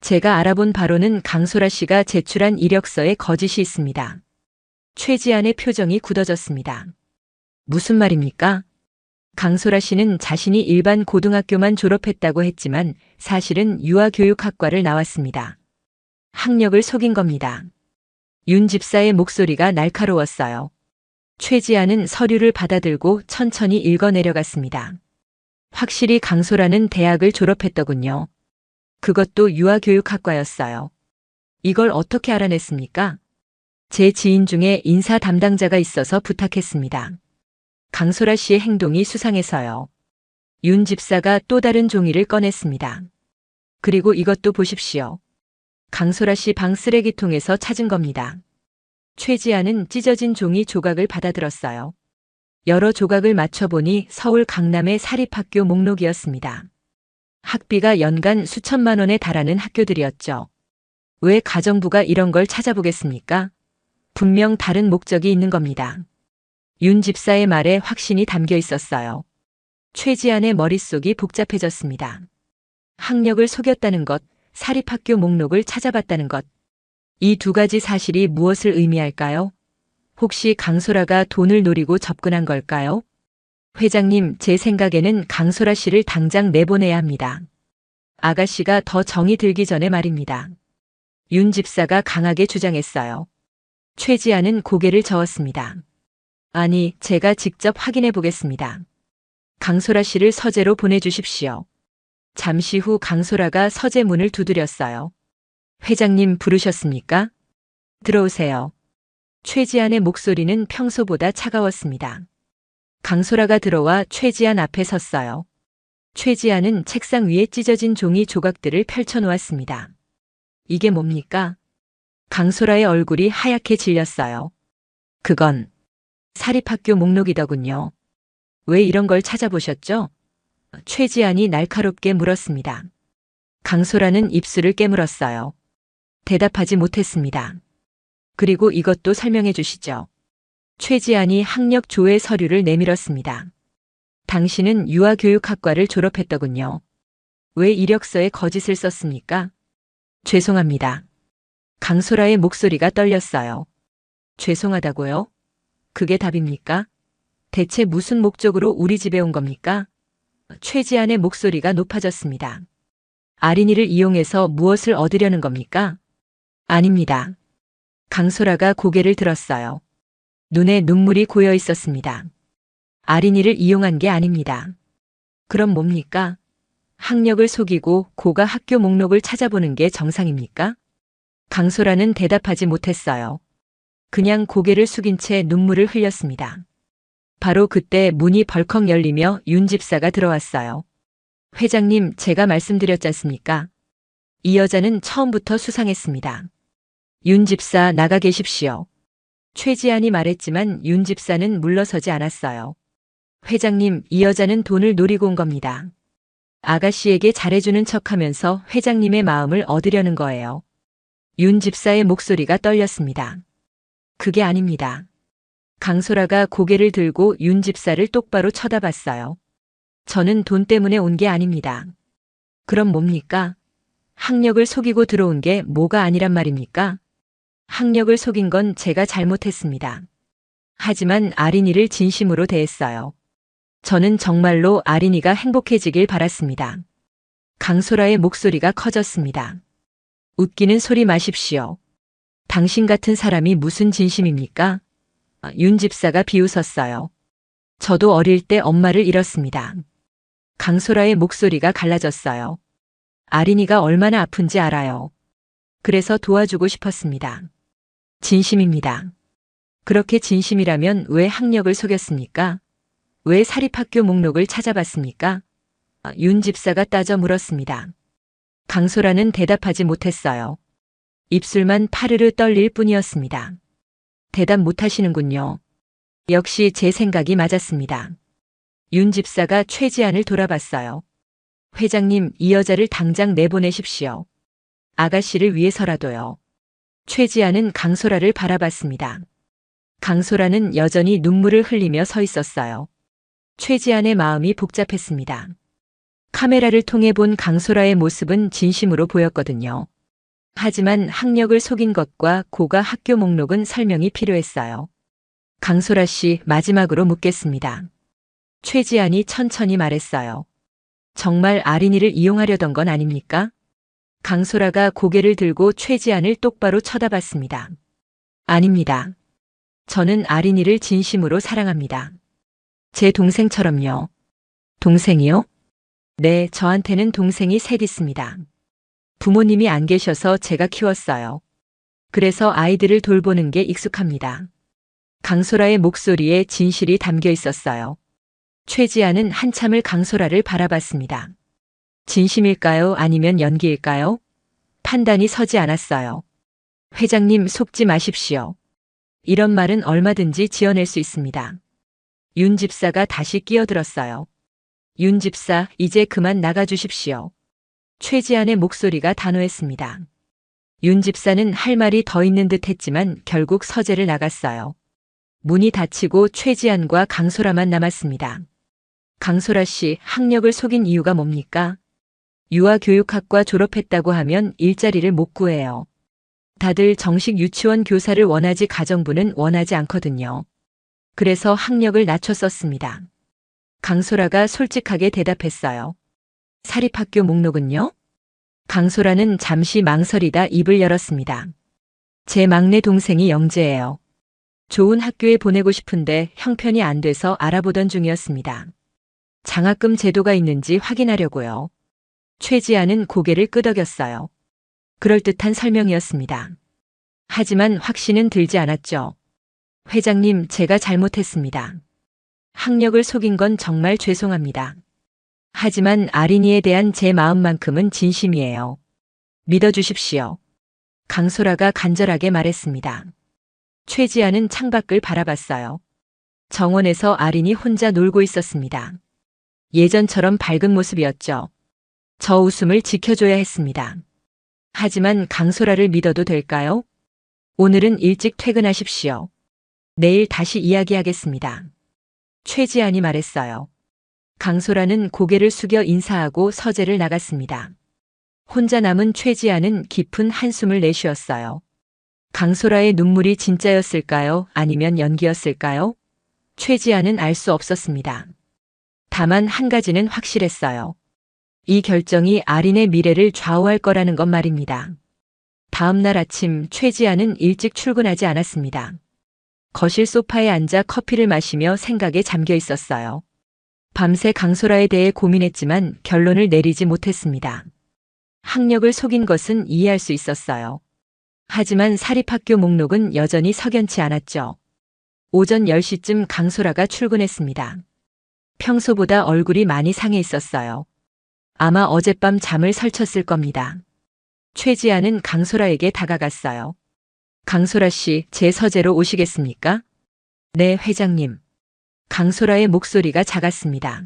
제가 알아본 바로는 강소라 씨가 제출한 이력서에 거짓이 있습니다. 최지안의 표정이 굳어졌습니다. 무슨 말입니까? 강소라 씨는 자신이 일반 고등학교만 졸업했다고 했지만 사실은 유아교육학과를 나왔습니다. 학력을 속인 겁니다. 윤 집사의 목소리가 날카로웠어요. 최지안은 서류를 받아들고 천천히 읽어내려갔습니다. 확실히 강소라는 대학을 졸업했더군요. 그것도 유아교육학과였어요. 이걸 어떻게 알아냈습니까? 제 지인 중에 인사 담당자가 있어서 부탁했습니다. 강소라 씨의 행동이 수상해서요. 윤 집사가 또 다른 종이를 꺼냈습니다. 그리고 이것도 보십시오. 강소라 씨 방 쓰레기통에서 찾은 겁니다. 최지안은 찢어진 종이 조각을 받아들었어요. 여러 조각을 맞춰보니 서울 강남의 사립학교 목록이었습니다. 학비가 연간 수천만 원에 달하는 학교들이었죠. 왜 가정부가 이런 걸 찾아보겠습니까? 분명 다른 목적이 있는 겁니다. 윤 집사의 말에 확신이 담겨 있었어요. 최지안의 머릿속이 복잡해졌습니다. 학력을 속였다는 것, 사립학교 목록을 찾아봤다는 것. 이 두 가지 사실이 무엇을 의미할까요? 혹시 강소라가 돈을 노리고 접근한 걸까요? 회장님, 제 생각에는 강소라 씨를 당장 내보내야 합니다. 아가씨가 더 정이 들기 전에 말입니다. 윤 집사가 강하게 주장했어요. 최지안은 고개를 저었습니다. 아니, 제가 직접 확인해 보겠습니다. 강소라 씨를 서재로 보내주십시오. 잠시 후 강소라가 서재 문을 두드렸어요. 회장님 부르셨습니까? 들어오세요. 최지안의 목소리는 평소보다 차가웠습니다. 강소라가 들어와 최지안 앞에 섰어요. 최지안은 책상 위에 찢어진 종이 조각들을 펼쳐놓았습니다. 이게 뭡니까? 강소라의 얼굴이 하얗게 질렸어요. 그건 사립학교 목록이더군요. 왜 이런 걸 찾아보셨죠? 최지안이 날카롭게 물었습니다. 강소라는 입술을 깨물었어요. 대답하지 못했습니다. 그리고 이것도 설명해 주시죠. 최지안이 학력 조회 서류를 내밀었습니다. 당신은 유아교육학과를 졸업했더군요. 왜 이력서에 거짓을 썼습니까? 죄송합니다. 강소라의 목소리가 떨렸어요. 죄송하다고요? 그게 답입니까? 대체 무슨 목적으로 우리 집에 온 겁니까? 최지안의 목소리가 높아졌습니다. 아린이를 이용해서 무엇을 얻으려는 겁니까? 아닙니다. 강소라가 고개를 들었어요. 눈에 눈물이 고여 있었습니다. 아린이를 이용한 게 아닙니다. 그럼 뭡니까? 학력을 속이고 고가 학교 목록을 찾아보는 게 정상입니까? 강소라는 대답하지 못했어요. 그냥 고개를 숙인 채 눈물을 흘렸습니다. 바로 그때 문이 벌컥 열리며 윤 집사가 들어왔어요. 회장님, 제가 말씀드렸지 않습니까? 이 여자는 처음부터 수상했습니다. 윤 집사, 나가 계십시오. 최지안이 말했지만 윤 집사는 물러서지 않았어요. 회장님, 이 여자는 돈을 노리고 온 겁니다. 아가씨에게 잘해주는 척하면서 회장님의 마음을 얻으려는 거예요. 윤 집사의 목소리가 떨렸습니다. 그게 아닙니다. 강소라가 고개를 들고 윤 집사를 똑바로 쳐다봤어요. 저는 돈 때문에 온 게 아닙니다. 그럼 뭡니까? 학력을 속이고 들어온 게 뭐가 아니란 말입니까? 학력을 속인 건 제가 잘못했습니다. 하지만 아린이를 진심으로 대했어요. 저는 정말로 아린이가 행복해지길 바랐습니다. 강소라의 목소리가 커졌습니다. 웃기는 소리 마십시오. 당신 같은 사람이 무슨 진심입니까? 윤 집사가 비웃었어요. 저도 어릴 때 엄마를 잃었습니다. 강소라의 목소리가 갈라졌어요. 아린이가 얼마나 아픈지 알아요. 그래서 도와주고 싶었습니다. 진심입니다. 그렇게 진심이라면 왜 학력을 속였습니까? 왜 사립학교 목록을 찾아봤습니까? 윤 집사가 따져 물었습니다. 강소라는 대답하지 못했어요. 입술만 파르르 떨릴 뿐이었습니다. 대답 못하시는군요. 역시 제 생각이 맞았습니다. 윤 집사가 최지안을 돌아봤어요. 회장님, 이 여자를 당장 내보내십시오. 아가씨를 위해서라도요. 최지안은 강소라를 바라봤습니다. 강소라는 여전히 눈물을 흘리며 서 있었어요. 최지안의 마음이 복잡했습니다. 카메라를 통해 본 강소라의 모습은 진심으로 보였거든요. 하지만 학력을 속인 것과 고가 학교 목록은 설명이 필요했어요. 강소라 씨, 마지막으로 묻겠습니다. 최지안이 천천히 말했어요. 정말 아린이를 이용하려던 건 아닙니까? 강소라가 고개를 들고 최지안을 똑바로 쳐다봤습니다. 아닙니다. 저는 아린이를 진심으로 사랑합니다. 제 동생처럼요. 동생이요? 네, 저한테는 동생이 셋 있습니다. 부모님이 안 계셔서 제가 키웠어요. 그래서 아이들을 돌보는 게 익숙합니다. 강소라의 목소리에 진실이 담겨 있었어요. 최지아는 한참을 강소라를 바라봤습니다. 진심일까요? 아니면 연기일까요? 판단이 서지 않았어요. 회장님, 속지 마십시오. 이런 말은 얼마든지 지어낼 수 있습니다. 윤 집사가 다시 끼어들었어요. 윤 집사, 이제 그만 나가주십시오. 최지안의 목소리가 단호했습니다. 윤 집사는 할 말이 더 있는 듯 했지만 결국 서재를 나갔어요. 문이 닫히고 최지안과 강소라만 남았습니다. 강소라 씨, 학력을 속인 이유가 뭡니까? 유아교육학과 졸업했다고 하면 일자리를 못 구해요. 다들 정식 유치원 교사를 원하지 가정부는 원하지 않거든요. 그래서 학력을 낮췄었습니다. 강소라가 솔직하게 대답했어요. 사립학교 목록은요? 강소라는 잠시 망설이다 입을 열었습니다. 제 막내 동생이 영재예요. 좋은 학교에 보내고 싶은데 형편이 안 돼서 알아보던 중이었습니다. 장학금 제도가 있는지 확인하려고요. 최지아는 고개를 끄덕였어요. 그럴듯한 설명이었습니다. 하지만 확신은 들지 않았죠. 회장님, 제가 잘못했습니다. 학력을 속인 건 정말 죄송합니다. 하지만 아린이에 대한 제 마음만큼은 진심이에요. 믿어주십시오. 강소라가 간절하게 말했습니다. 최지아는 창밖을 바라봤어요. 정원에서 아린이 혼자 놀고 있었습니다. 예전처럼 밝은 모습이었죠. 저 웃음을 지켜줘야 했습니다. 하지만 강소라를 믿어도 될까요? 오늘은 일찍 퇴근하십시오. 내일 다시 이야기하겠습니다. 최지안이 말했어요. 강소라는 고개를 숙여 인사하고 서재를 나갔습니다. 혼자 남은 최지안은 깊은 한숨을 내쉬었어요. 강소라의 눈물이 진짜였을까요? 아니면 연기였을까요? 최지안은 알 수 없었습니다. 다만 한 가지는 확실했어요. 이 결정이 아린의 미래를 좌우할 거라는 것 말입니다. 다음 날 아침 최지안은 일찍 출근하지 않았습니다. 거실 소파에 앉아 커피를 마시며 생각에 잠겨 있었어요. 밤새 강소라에 대해 고민했지만 결론을 내리지 못했습니다. 학력을 속인 것은 이해할 수 있었어요. 하지만 사립학교 목록은 여전히 석연치 않았죠. 오전 10시쯤 강소라가 출근했습니다. 평소보다 얼굴이 많이 상해 있었어요. 아마 어젯밤 잠을 설쳤을 겁니다. 최지아는 강소라에게 다가갔어요. 강소라 씨, 제 서재로 오시겠습니까? 네, 회장님. 강소라의 목소리가 작았습니다.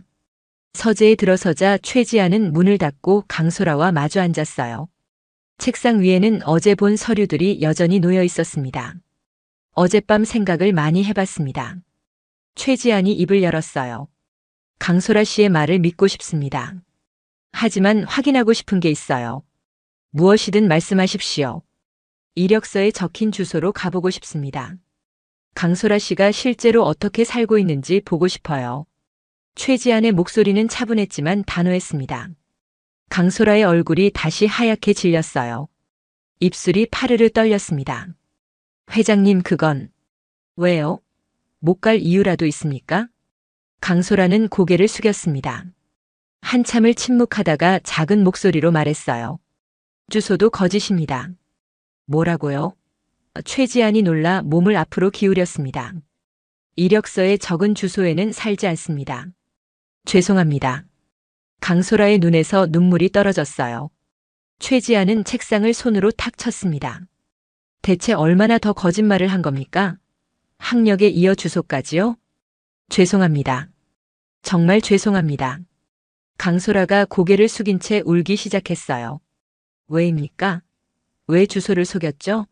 서재에 들어서자 최지아는 문을 닫고 강소라와 마주 앉았어요. 책상 위에는 어제 본 서류들이 여전히 놓여 있었습니다. 어젯밤 생각을 많이 해봤습니다. 최지안이 입을 열었어요. 강소라 씨의 말을 믿고 싶습니다. 하지만 확인하고 싶은 게 있어요. 무엇이든 말씀하십시오. 이력서에 적힌 주소로 가보고 싶습니다. 강소라 씨가 실제로 어떻게 살고 있는지 보고 싶어요. 최지안의 목소리는 차분했지만 단호했습니다. 강소라의 얼굴이 다시 하얗게 질렸어요. 입술이 파르르 떨렸습니다. 회장님, 그건... 왜요? 못 갈 이유라도 있습니까? 강소라는 고개를 숙였습니다. 한참을 침묵하다가 작은 목소리로 말했어요. 주소도 거짓입니다. 뭐라고요? 최지안이 놀라 몸을 앞으로 기울였습니다. 이력서에 적은 주소에는 살지 않습니다. 죄송합니다. 강소라의 눈에서 눈물이 떨어졌어요. 최지안은 책상을 손으로 탁 쳤습니다. 대체 얼마나 더 거짓말을 한 겁니까? 학력에 이어 주소까지요? 죄송합니다. 정말 죄송합니다. 강소라가 고개를 숙인 채 울기 시작했어요. 왜입니까? 왜 주소를 속였죠?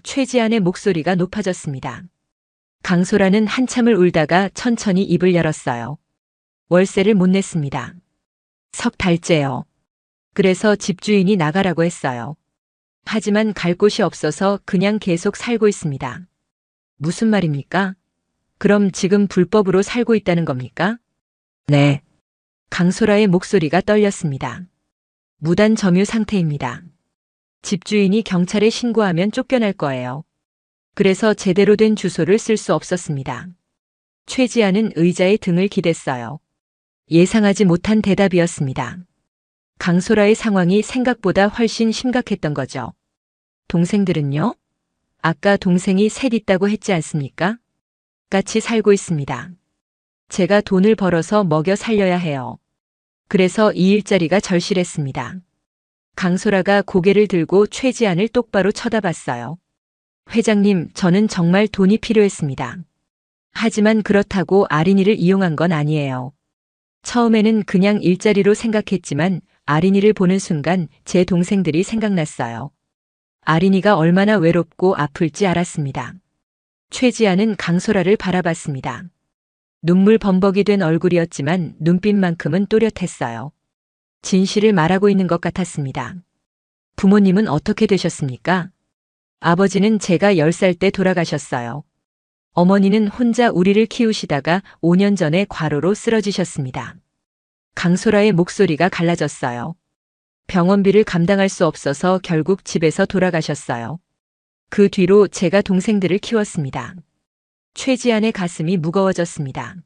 최지안의 목소리가 높아졌습니다. 강소라는 한참을 울다가 천천히 입을 열었어요. 월세를 못 냈습니다. 석 달째요. 그래서 집주인이 나가라고 했어요. 하지만 갈 곳이 없어서 그냥 계속 살고 있습니다. 무슨 말입니까? 그럼 지금 불법으로 살고 있다는 겁니까? 네. 강소라의 목소리가 떨렸습니다. 무단 점유 상태입니다. 집주인이 경찰에 신고하면 쫓겨날 거예요. 그래서 제대로 된 주소를 쓸 수 없었습니다. 최지아는 의자에 등을 기댔어요. 예상하지 못한 대답이었습니다. 강소라의 상황이 생각보다 훨씬 심각했던 거죠. 동생들은요? 아까 동생이 셋 있다고 했지 않습니까? 같이 살고 있습니다. 제가 돈을 벌어서 먹여 살려야 해요. 그래서 이 일자리가 절실했습니다. 강소라가 고개를 들고 최지안을 똑바로 쳐다봤어요. 회장님, 저는 정말 돈이 필요했습니다. 하지만 그렇다고 아린이를 이용한 건 아니에요. 처음에는 그냥 일자리로 생각했지만 아린이를 보는 순간 제 동생들이 생각났어요. 아린이가 얼마나 외롭고 아플지 알았습니다. 최지아는 강소라를 바라봤습니다. 눈물 범벅이 된 얼굴이었지만 눈빛만큼은 또렷했어요. 진실을 말하고 있는 것 같았습니다. 부모님은 어떻게 되셨습니까? 아버지는 제가 10살 때 돌아가셨어요. 어머니는 혼자 우리를 키우시다가 5년 전에 과로로 쓰러지셨습니다. 강소라의 목소리가 갈라졌어요. 병원비를 감당할 수 없어서 결국 집에서 돌아가셨어요. 그 뒤로 제가 동생들을 키웠습니다. 최지안의 가슴이 무거워졌습니다.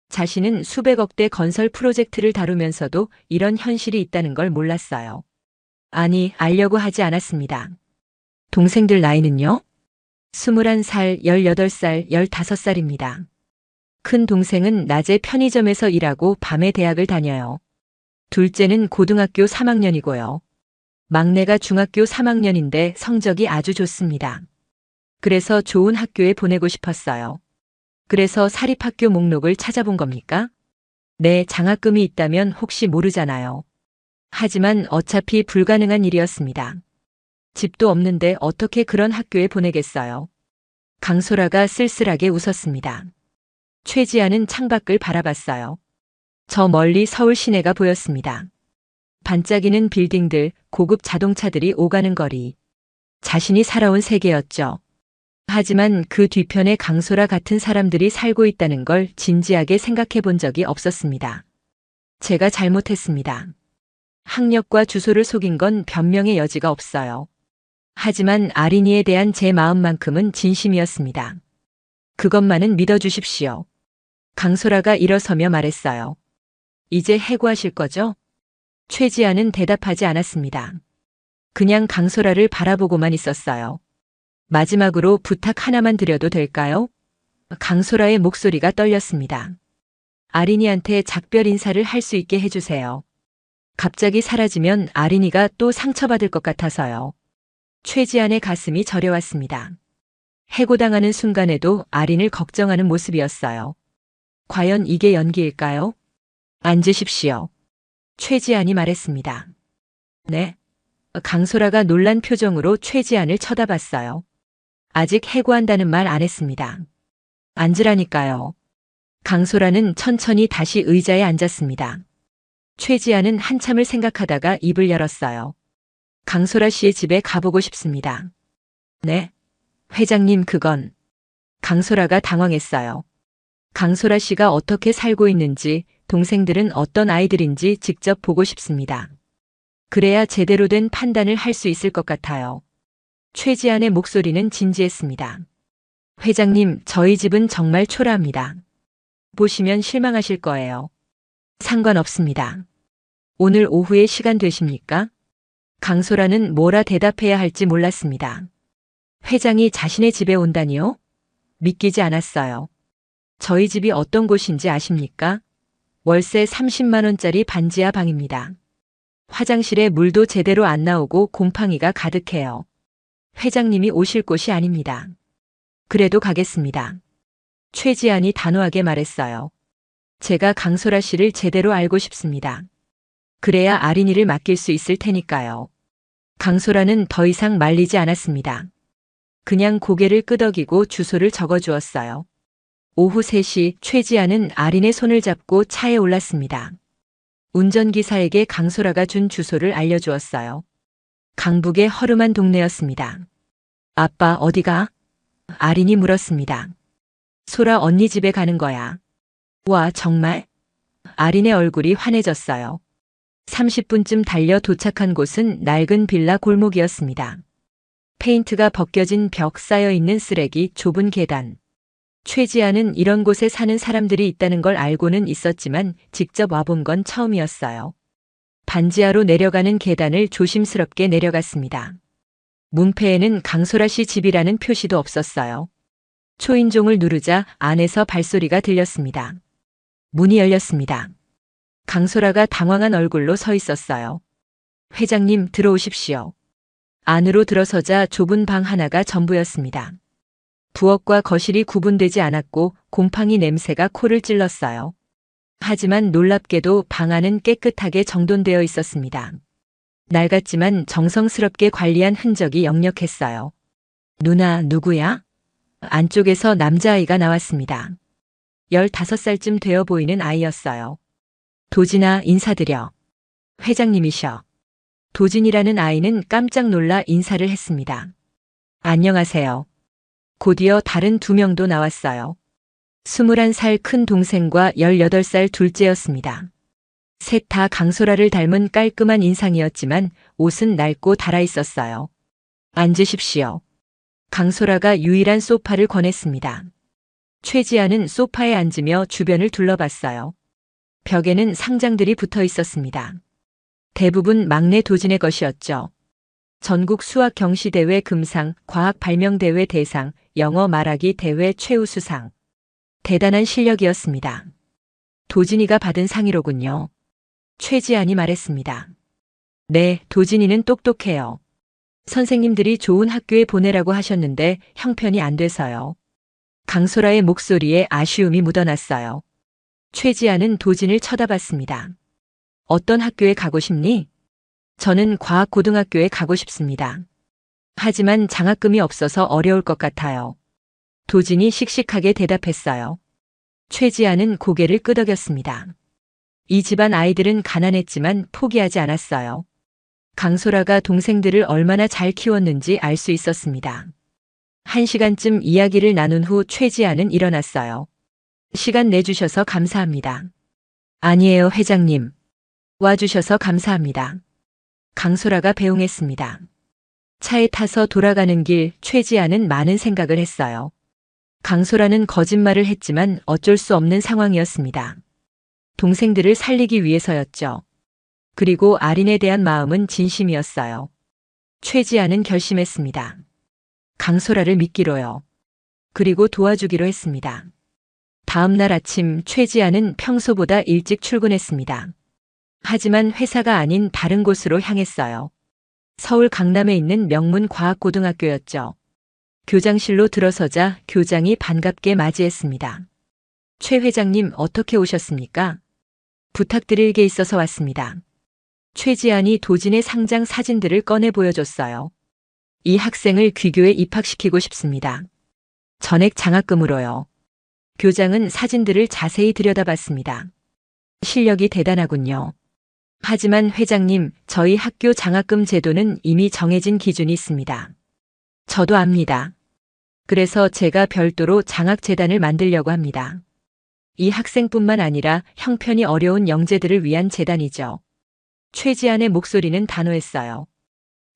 자신은 수백억대 건설 프로젝트를 다루면서도 이런 현실이 있다는 걸 몰랐어요. 아니, 알려고 하지 않았습니다. 동생들 나이는요? 21살, 18살, 15살입니다. 큰 동생은 낮에 편의점에서 일하고 밤에 대학을 다녀요. 둘째는 고등학교 3학년이고요. 막내가 중학교 3학년인데 성적이 아주 좋습니다. 그래서 좋은 학교에 보내고 싶었어요. 그래서 사립학교 목록을 찾아본 겁니까? 네, 장학금이 있다면 혹시 모르잖아요. 하지만 어차피 불가능한 일이었습니다. 집도 없는데 어떻게 그런 학교에 보내겠어요. 강소라가 쓸쓸하게 웃었습니다. 최지아는 창밖을 바라봤어요. 저 멀리 서울 시내가 보였습니다. 반짝이는 빌딩들, 고급 자동차들이 오가는 거리. 자신이 살아온 세계였죠. 하지만 그 뒤편에 강소라 같은 사람들이 살고 있다는 걸 진지하게 생각해 본 적이 없었습니다. 제가 잘못했습니다. 학력과 주소를 속인 건 변명의 여지가 없어요. 하지만 아린이에 대한 제 마음만큼은 진심이었습니다. 그것만은 믿어주십시오. 강소라가 일어서며 말했어요. 이제 해고하실 거죠? 최지아는 대답하지 않았습니다. 그냥 강소라를 바라보고만 있었어요. 마지막으로 부탁 하나만 드려도 될까요? 강소라의 목소리가 떨렸습니다. 아린이한테 작별 인사를 할 수 있게 해주세요. 갑자기 사라지면 아린이가 또 상처받을 것 같아서요. 최지안의 가슴이 저려왔습니다. 해고당하는 순간에도 아린을 걱정하는 모습이었어요. 과연 이게 연기일까요? 앉으십시오. 최지안이 말했습니다. 네. 강소라가 놀란 표정으로 최지안을 쳐다봤어요. 아직 해고한다는 말 안 했습니다. 앉으라니까요. 강소라는 천천히 다시 의자에 앉았습니다. 최지안은 한참을 생각하다가 입을 열었어요. 강소라 씨의 집에 가보고 싶습니다. 네. 회장님, 그건. 강소라가 당황했어요. 강소라 씨가 어떻게 살고 있는지, 동생들은 어떤 아이들인지 직접 보고 싶습니다. 그래야 제대로 된 판단을 할 수 있을 것 같아요. 최지안의 목소리는 진지했습니다. 회장님, 저희 집은 정말 초라합니다. 보시면 실망하실 거예요. 상관없습니다. 오늘 오후에 시간 되십니까? 강소라는 뭐라 대답해야 할지 몰랐습니다. 회장이 자신의 집에 온다니요? 믿기지 않았어요. 저희 집이 어떤 곳인지 아십니까? 월세 30만 원짜리 반지하 방입니다. 화장실에 물도 제대로 안 나오고 곰팡이가 가득해요. 회장님이 오실 곳이 아닙니다. 그래도 가겠습니다. 최지안이 단호하게 말했어요. 제가 강소라 씨를 제대로 알고 싶습니다. 그래야 아린이를 맡길 수 있을 테니까요. 강소라는 더 이상 말리지 않았습니다. 그냥 고개를 끄덕이고 주소를 적어주었어요. 오후 3시 최지아는 아린의 손을 잡고 차에 올랐습니다. 운전기사에게 강소라가 준 주소를 알려주었어요. 강북의 허름한 동네였습니다. 아빠 어디가? 아린이 물었습니다. 소라 언니 집에 가는 거야. 와, 정말? 아린의 얼굴이 환해졌어요. 30분쯤 달려 도착한 곳은 낡은 빌라 골목이었습니다. 페인트가 벗겨진 벽, 쌓여 있는 쓰레기, 좁은 계단. 최지아는 이런 곳에 사는 사람들이 있다는 걸 알고는 있었지만 직접 와본 건 처음이었어요. 반지하로 내려가는 계단을 조심스럽게 내려갔습니다. 문패에는 강소라 씨 집이라는 표시도 없었어요. 초인종을 누르자 안에서 발소리가 들렸습니다. 문이 열렸습니다. 강소라가 당황한 얼굴로 서 있었어요. 회장님, 들어오십시오. 안으로 들어서자 좁은 방 하나가 전부였습니다. 부엌과 거실이 구분되지 않았고 곰팡이 냄새가 코를 찔렀어요. 하지만 놀랍게도 방 안은 깨끗하게 정돈되어 있었습니다. 낡았지만 정성스럽게 관리한 흔적이 역력했어요. 누나, 누구야? 안쪽에서 남자아이가 나왔습니다. 15살쯤 되어 보이는 아이였어요. 도진아, 인사드려. 회장님이셔. 도진이라는 아이는 깜짝 놀라 인사를 했습니다. 안녕하세요. 곧이어 다른 2명도 나왔어요. 21살 큰 동생과 18살 둘째였습니다. 셋 다 강소라를 닮은 깔끔한 인상이었지만 옷은 낡고 닳아 있었어요. 앉으십시오. 강소라가 유일한 소파를 권했습니다. 최지아는 소파에 앉으며 주변을 둘러봤어요. 벽에는 상장들이 붙어 있었습니다. 대부분 막내 도진의 것이었죠. 전국 수학 경시대회 금상, 과학 발명대회 대상, 영어 말하기 대회 최우수상. 대단한 실력이었습니다. 도진이가 받은 상이로군요. 최지안이 말했습니다. 네, 도진이는 똑똑해요. 선생님들이 좋은 학교에 보내라고 하셨는데 형편이 안 돼서요. 강소라의 목소리에 아쉬움이 묻어났어요. 최지아는 도진을 쳐다봤습니다. 어떤 학교에 가고 싶니? 저는 과학고등학교에 가고 싶습니다. 하지만 장학금이 없어서 어려울 것 같아요. 도진이 씩씩하게 대답했어요. 최지아는 고개를 끄덕였습니다. 이 집안 아이들은 가난했지만 포기하지 않았어요. 강소라가 동생들을 얼마나 잘 키웠는지 알 수 있었습니다. 1시간쯤 이야기를 나눈 후 최지아는 일어났어요. 시간 내주셔서 감사합니다. 아니에요, 회장님. 와주셔서 감사합니다. 강소라가 배웅했습니다. 차에 타서 돌아가는 길 최지아는 많은 생각을 했어요. 강소라는 거짓말을 했지만 어쩔 수 없는 상황이었습니다. 동생들을 살리기 위해서였죠. 그리고 아린에 대한 마음은 진심이었어요. 최지아는 결심했습니다. 강소라를 믿기로요. 그리고 도와주기로 했습니다. 다음 날 아침 최지아는 평소보다 일찍 출근했습니다. 하지만 회사가 아닌 다른 곳으로 향했어요. 서울 강남에 있는 명문 과학고등학교였죠. 교장실로 들어서자 교장이 반갑게 맞이했습니다. 최 회장님, 어떻게 오셨습니까? 부탁드릴 게 있어서 왔습니다. 최지안이 도진의 상장 사진들을 꺼내 보여줬어요. 이 학생을 귀교에 입학시키고 싶습니다. 전액 장학금으로요. 교장은 사진들을 자세히 들여다봤습니다. 실력이 대단하군요. 하지만 회장님, 저희 학교 장학금 제도는 이미 정해진 기준이 있습니다. 저도 압니다. 그래서 제가 별도로 장학재단을 만들려고 합니다. 이 학생뿐만 아니라 형편이 어려운 영재들을 위한 재단이죠. 최지안의 목소리는 단호했어요.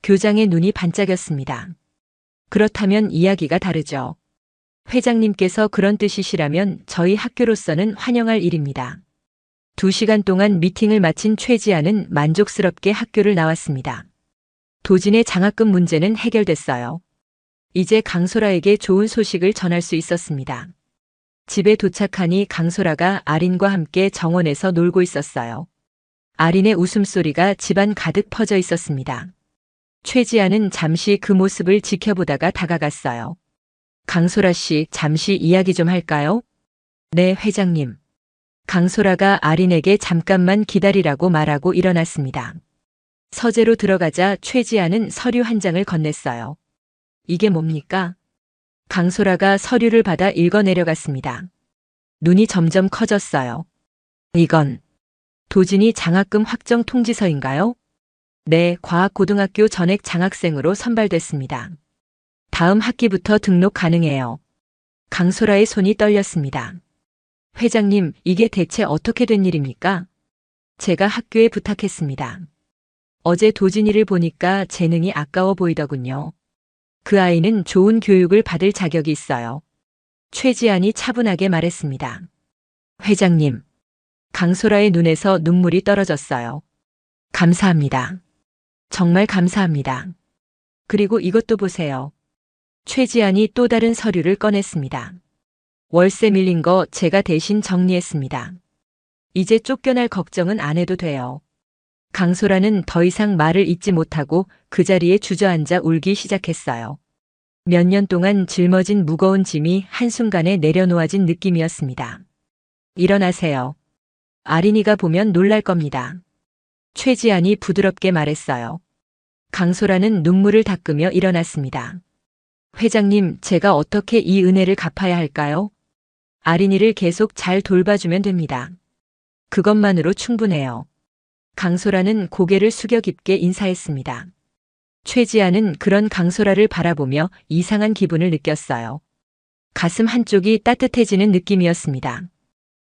교장의 눈이 반짝였습니다. 그렇다면 이야기가 다르죠. 회장님께서 그런 뜻이시라면 저희 학교로서는 환영할 일입니다. 2시간 동안 미팅을 마친 최지안은 만족스럽게 학교를 나왔습니다. 도진의 장학금 문제는 해결됐어요. 이제 강소라에게 좋은 소식을 전할 수 있었습니다. 집에 도착하니 강소라가 아린과 함께 정원에서 놀고 있었어요. 아린의 웃음소리가 집안 가득 퍼져 있었습니다. 최지아는 잠시 그 모습을 지켜보다가 다가갔어요. 강소라 씨, 잠시 이야기 좀 할까요? 네, 회장님. 강소라가 아린에게 잠깐만 기다리라고 말하고 일어났습니다. 서재로 들어가자 최지아는 서류 한 장을 건넸어요. 이게 뭡니까? 강소라가 서류를 받아 읽어 내려갔습니다. 눈이 점점 커졌어요. 이건 도진이 장학금 확정 통지서인가요? 네, 과학고등학교 전액 장학생으로 선발됐습니다. 다음 학기부터 등록 가능해요. 강소라의 손이 떨렸습니다. 회장님, 이게 대체 어떻게 된 일입니까? 제가 학교에 부탁했습니다. 어제 도진이를 보니까 재능이 아까워 보이더군요. 그 아이는 좋은 교육을 받을 자격이 있어요. 최지안이 차분하게 말했습니다. 회장님, 강소라의 눈에서 눈물이 떨어졌어요. 감사합니다. 정말 감사합니다. 그리고 이것도 보세요. 최지안이 또 다른 서류를 꺼냈습니다. 월세 밀린 거 제가 대신 정리했습니다. 이제 쫓겨날 걱정은 안 해도 돼요. 강소라는 더 이상 말을 잇지 못하고 그 자리에 주저앉아 울기 시작했어요. 몇 년 동안 짊어진 무거운 짐이 한순간에 내려놓아진 느낌이었습니다. 일어나세요. 아린이가 보면 놀랄 겁니다. 최지안이 부드럽게 말했어요. 강소라는 눈물을 닦으며 일어났습니다. 회장님, 제가 어떻게 이 은혜를 갚아야 할까요? 아린이를 계속 잘 돌봐주면 됩니다. 그것만으로 충분해요. 강소라는 고개를 숙여 깊게 인사했습니다. 최지아는 그런 강소라를 바라보며 이상한 기분을 느꼈어요. 가슴 한쪽이 따뜻해지는 느낌이었습니다.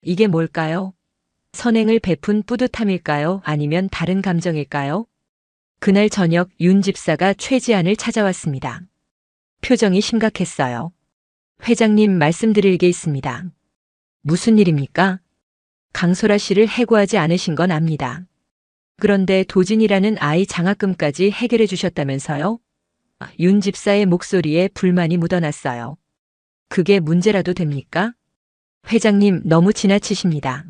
이게 뭘까요? 선행을 베푼 뿌듯함일까요? 아니면 다른 감정일까요? 그날 저녁 윤 집사가 최지안을 찾아왔습니다. 표정이 심각했어요. 회장님, 말씀드릴 게 있습니다. 무슨 일입니까? 강소라 씨를 해고하지 않으신 건 압니다. 그런데 도진이라는 아이 장학금까지 해결해 주셨다면서요? 윤 집사의 목소리에 불만이 묻어났어요. 그게 문제라도 됩니까? 회장님, 너무 지나치십니다.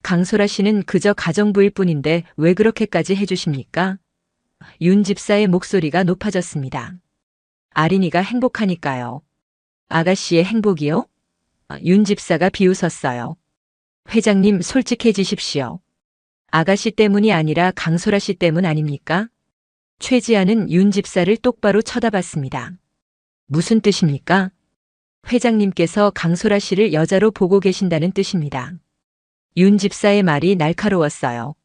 강소라 씨는 그저 가정부일 뿐인데 왜 그렇게까지 해주십니까? 윤 집사의 목소리가 높아졌습니다. 아린이가 행복하니까요. 아가씨의 행복이요? 윤 집사가 비웃었어요. 회장님, 솔직해지십시오. 아가씨 때문이 아니라 강소라 씨 때문 아닙니까? 최지아는 윤 집사를 똑바로 쳐다봤습니다. 무슨 뜻입니까? 회장님께서 강소라 씨를 여자로 보고 계신다는 뜻입니다. 윤 집사의 말이 날카로웠어요.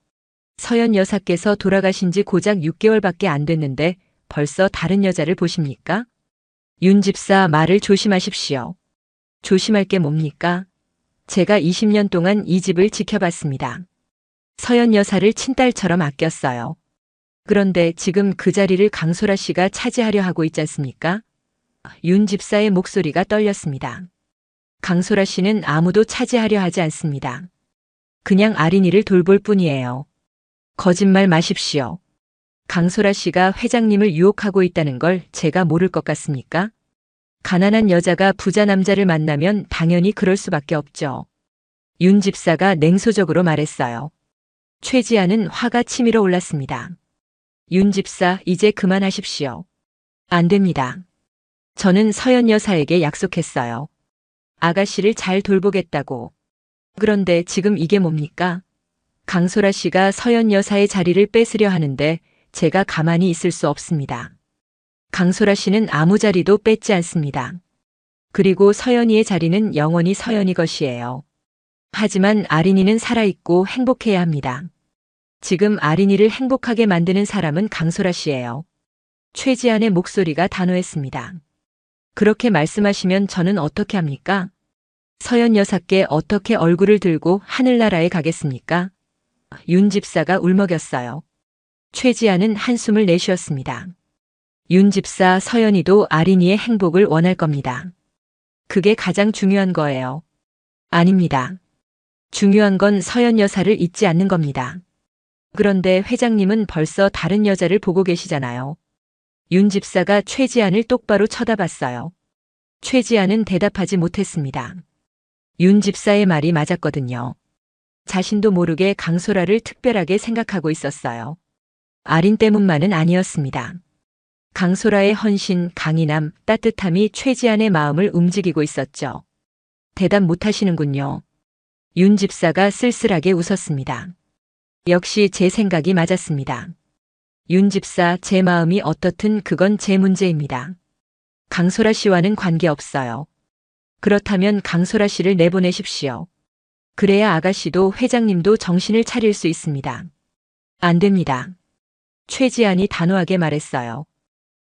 서연 여사께서 돌아가신 지 고작 6개월밖에 안 됐는데 벌써 다른 여자를 보십니까? 윤 집사, 말을 조심하십시오. 조심할 게 뭡니까? 제가 20년 동안 이 집을 지켜봤습니다. 서연 여사를 친딸처럼 아꼈어요. 그런데 지금 그 자리를 강소라 씨가 차지하려 하고 있지 않습니까? 윤 집사의 목소리가 떨렸습니다. 강소라 씨는 아무도 차지하려 하지 않습니다. 그냥 아린이를 돌볼 뿐이에요. 거짓말 마십시오. 강소라 씨가 회장님을 유혹하고 있다는 걸 제가 모를 것 같습니까? 가난한 여자가 부자 남자를 만나면 당연히 그럴 수밖에 없죠. 윤 집사가 냉소적으로 말했어요. 최지아는 화가 치밀어 올랐습니다. 윤 집사, 이제 그만하십시오. 안 됩니다. 저는 서연 여사에게 약속했어요. 아가씨를 잘 돌보겠다고. 그런데 지금 이게 뭡니까? 강소라 씨가 서연 여사의 자리를 뺏으려 하는데 제가 가만히 있을 수 없습니다. 강소라 씨는 아무 자리도 뺏지 않습니다. 그리고 서연이의 자리는 영원히 서연이 것이에요. 하지만 아린이는 살아있고 행복해야 합니다. 지금 아린이를 행복하게 만드는 사람은 강소라 씨예요. 최지안의 목소리가 단호했습니다. 그렇게 말씀하시면 저는 어떻게 합니까? 서연 여사께 어떻게 얼굴을 들고 하늘나라에 가겠습니까? 윤 집사가 울먹였어요. 최지안은 한숨을 내쉬었습니다. 윤 집사, 서연이도 아린이의 행복을 원할 겁니다. 그게 가장 중요한 거예요. 아닙니다. 중요한 건 서연 여사를 잊지 않는 겁니다. 그런데 회장님은 벌써 다른 여자를 보고 계시잖아요. 윤 집사가 최지안을 똑바로 쳐다봤어요. 최지안은 대답하지 못했습니다. 윤 집사의 말이 맞았거든요. 자신도 모르게 강소라를 특별하게 생각하고 있었어요. 아린 때문만은 아니었습니다. 강소라의 헌신, 강인함, 따뜻함이 최지안의 마음을 움직이고 있었죠. 대답 못하시는군요. 윤 집사가 쓸쓸하게 웃었습니다. 역시 제 생각이 맞았습니다. 윤 집사, 제 마음이 어떻든 그건 제 문제입니다. 강소라 씨와는 관계없어요. 그렇다면 강소라 씨를 내보내십시오. 그래야 아가씨도 회장님도 정신을 차릴 수 있습니다. 안 됩니다. 최지안이 단호하게 말했어요.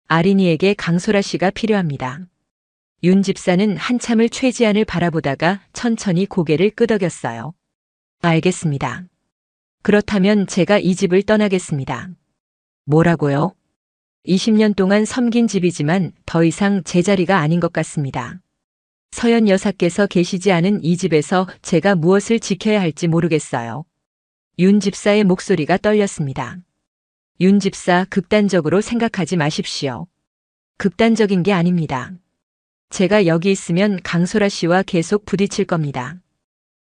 아린이에게 강소라 씨가 필요합니다. 윤 집사는 한참을 최지안을 바라보다가 천천히 고개를 끄덕였어요. 알겠습니다. 그렇다면 제가 이 집을 떠나겠습니다. 뭐라고요? 20년 동안 섬긴 집이지만 더 이상 제 자리가 아닌 것 같습니다. 서연 여사께서 계시지 않은 이 집에서 제가 무엇을 지켜야 할지 모르겠어요. 윤 집사의 목소리가 떨렸습니다. 윤 집사, 극단적으로 생각하지 마십시오. 극단적인 게 아닙니다. 제가 여기 있으면 강소라 씨와 계속 부딪힐 겁니다.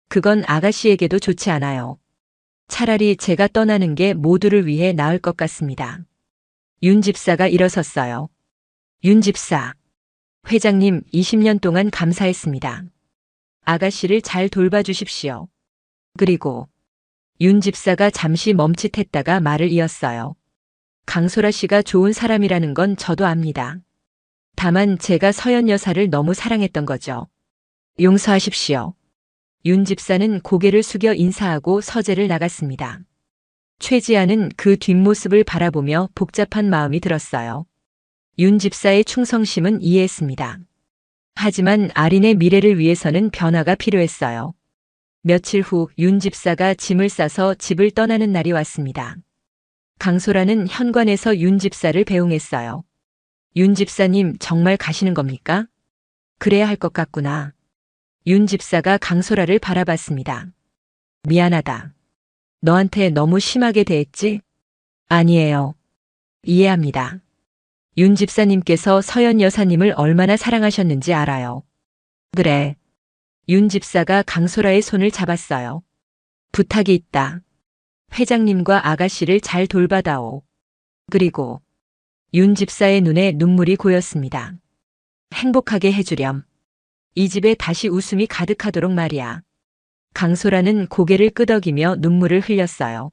그건 아가씨에게도 좋지 않아요. 차라리 제가 떠나는 게 모두를 위해 나을 것 같습니다. 윤 집사가 일어섰어요. 윤 집사. 회장님, 20년 동안 감사했습니다. 아가씨를 잘 돌봐주십시오. 그리고 윤 집사가 잠시 멈칫했다가 말을 이었어요. 강소라 씨가 좋은 사람이라는 건 저도 압니다. 다만 제가 서연 여사를 너무 사랑했던 거죠. 용서하십시오. 윤 집사는 고개를 숙여 인사하고 서재를 나갔습니다. 최지아는 그 뒷모습을 바라보며 복잡한 마음이 들었어요. 윤 집사의 충성심은 이해했습니다. 하지만 아린의 미래를 위해서는 변화가 필요했어요. 며칠 후 윤 집사가 짐을 싸서 집을 떠나는 날이 왔습니다. 강소라는 현관에서 윤 집사를 배웅했어요. 윤 집사님, 정말 가시는 겁니까? 그래야 할 것 같구나. 윤 집사가 강소라를 바라봤습니다. 미안하다. 너한테 너무 심하게 대했지? 아니에요. 이해합니다. 윤 집사님께서 서연 여사님을 얼마나 사랑하셨는지 알아요. 그래. 윤 집사가 강소라의 손을 잡았어요. 부탁이 있다. 회장님과 아가씨를 잘 돌봐다오. 그리고 윤 집사의 눈에 눈물이 고였습니다. 행복하게 해주렴. 이 집에 다시 웃음이 가득하도록 말이야. 강소라는 고개를 끄덕이며 눈물을 흘렸어요.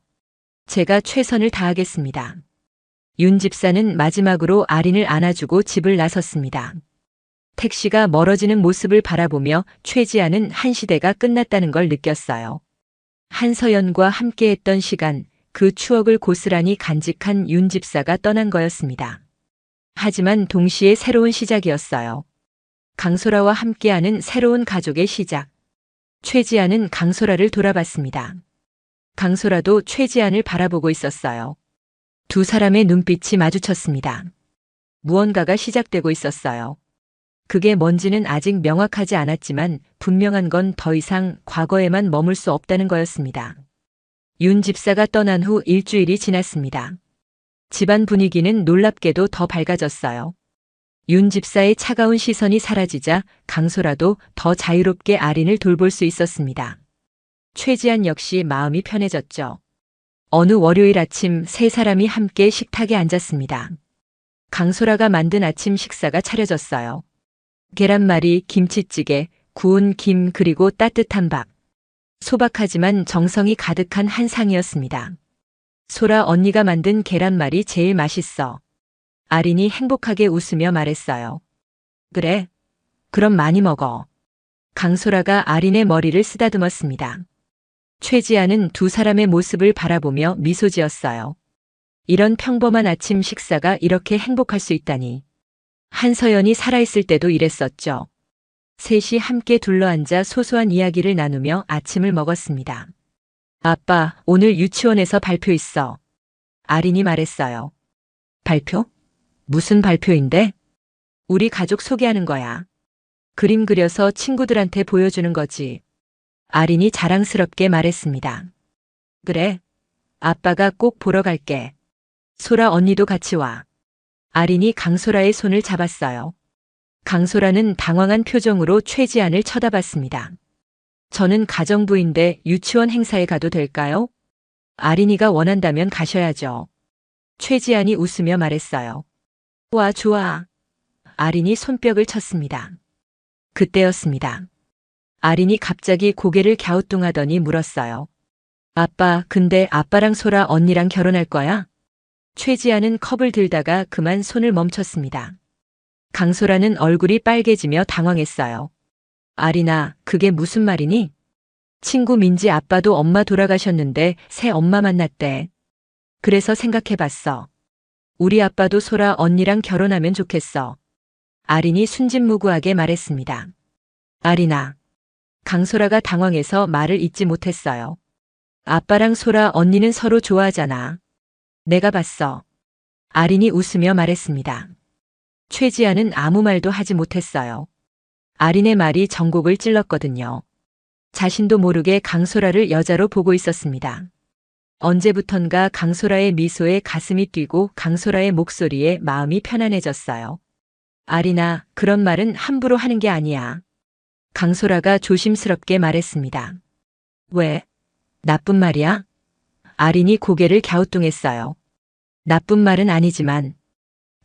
제가 최선을 다하겠습니다. 윤 집사는 마지막으로 아린을 안아주고 집을 나섰습니다. 택시가 멀어지는 모습을 바라보며 최지아는 한 시대가 끝났다는 걸 느꼈어요. 한서연과 함께했던 시간, 그 추억을 고스란히 간직한 윤 집사가 떠난 거였습니다. 하지만 동시에 새로운 시작이었어요. 강소라와 함께하는 새로운 가족의 시작. 최지안은 강소라를 돌아봤습니다. 강소라도 최지안을 바라보고 있었어요. 두 사람의 눈빛이 마주쳤습니다. 무언가가 시작되고 있었어요. 그게 뭔지는 아직 명확하지 않았지만 분명한 건 더 이상 과거에만 머물 수 없다는 거였습니다. 윤 집사가 떠난 후 일주일이 지났습니다. 집안 분위기는 놀랍게도 더 밝아졌어요. 윤 집사의 차가운 시선이 사라지자 강소라도 더 자유롭게 아린을 돌볼 수 있었습니다. 최지안 역시 마음이 편해졌죠. 어느 월요일 아침 세 사람이 함께 식탁에 앉았습니다. 강소라가 만든 아침 식사가 차려졌어요. 계란말이, 김치찌개, 구운 김 그리고 따뜻한 밥. 소박하지만 정성이 가득한 한 상이었습니다. 소라 언니가 만든 계란말이 제일 맛있어. 아린이 행복하게 웃으며 말했어요. 그래? 그럼 많이 먹어. 강소라가 아린의 머리를 쓰다듬었습니다. 최지아는 두 사람의 모습을 바라보며 미소 지었어요. 이런 평범한 아침 식사가 이렇게 행복할 수 있다니. 한서연이 살아있을 때도 이랬었죠. 셋이 함께 둘러앉아 소소한 이야기를 나누며 아침을 먹었습니다. 아빠, 오늘 유치원에서 발표 있어. 아린이 말했어요. 발표? 무슨 발표인데? 우리 가족 소개하는 거야. 그림 그려서 친구들한테 보여주는 거지. 아린이 자랑스럽게 말했습니다. 그래. 아빠가 꼭 보러 갈게. 소라 언니도 같이 와. 아린이 강소라의 손을 잡았어요. 강소라는 당황한 표정으로 최지안을 쳐다봤습니다. 저는 가정부인데 유치원 행사에 가도 될까요? 아린이가 원한다면 가셔야죠. 최지안이 웃으며 말했어요. 와, 좋아. 아린이 손뼉을 쳤습니다. 그때였습니다. 아린이 갑자기 고개를 갸우뚱하더니 물었어요. 아빠, 근데 아빠랑 소라 언니랑 결혼할 거야? 최지아는 컵을 들다가 그만 손을 멈췄습니다. 강소라는 얼굴이 빨개지며 당황했어요. 아린아, 그게 무슨 말이니? 친구 민지 아빠도 엄마 돌아가셨는데 새 엄마 만났대. 그래서 생각해봤어. 우리 아빠도 소라 언니랑 결혼하면 좋겠어. 아린이 순진무구하게 말했습니다. 아린아. 강소라가 당황해서 말을 잇지 못했어요. 아빠랑 소라 언니는 서로 좋아하잖아. 내가 봤어. 아린이 웃으며 말했습니다. 최지아는 아무 말도 하지 못했어요. 아린의 말이 전곡을 찔렀거든요. 자신도 모르게 강소라를 여자로 보고 있었습니다. 언제부턴가 강소라의 미소에 가슴이 뛰고 강소라의 목소리에 마음이 편안해졌어요. 아린아, 그런 말은 함부로 하는 게 아니야. 강소라가 조심스럽게 말했습니다. 왜? 나쁜 말이야? 아린이 고개를 갸우뚱했어요. 나쁜 말은 아니지만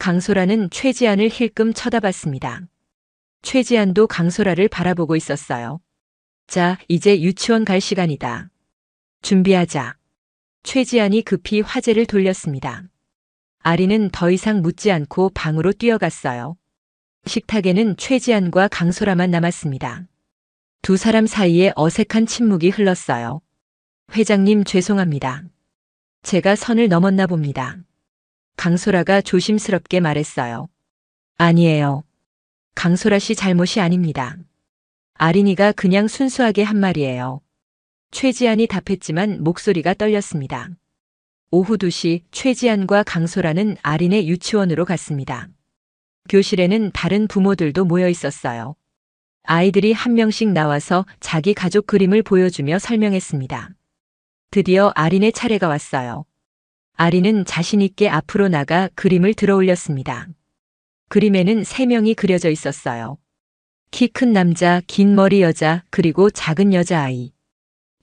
강소라는 최지안을 힐끔 쳐다봤습니다. 최지안도 강소라를 바라보고 있었어요. 자, 이제 유치원 갈 시간이다. 준비하자. 최지안이 급히 화제를 돌렸습니다. 아린은 더 이상 묻지 않고 방으로 뛰어갔어요. 식탁에는 최지안과 강소라만 남았습니다. 두 사람 사이에 어색한 침묵이 흘렀어요. 회장님 죄송합니다. 제가 선을 넘었나 봅니다. 강소라가 조심스럽게 말했어요. 아니에요. 강소라 씨 잘못이 아닙니다. 아린이가 그냥 순수하게 한 말이에요. 최지안이 답했지만 목소리가 떨렸습니다. 오후 2시 최지안과 강소라는 아린의 유치원으로 갔습니다. 교실에는 다른 부모들도 모여 있었어요. 아이들이 한 명씩 나와서 자기 가족 그림을 보여주며 설명했습니다. 드디어 아린의 차례가 왔어요. 아린은 자신 있게 앞으로 나가 그림을 들어 올렸습니다. 그림에는 3명이 그려져 있었어요. 키 큰 남자, 긴 머리 여자, 그리고 작은 여자아이.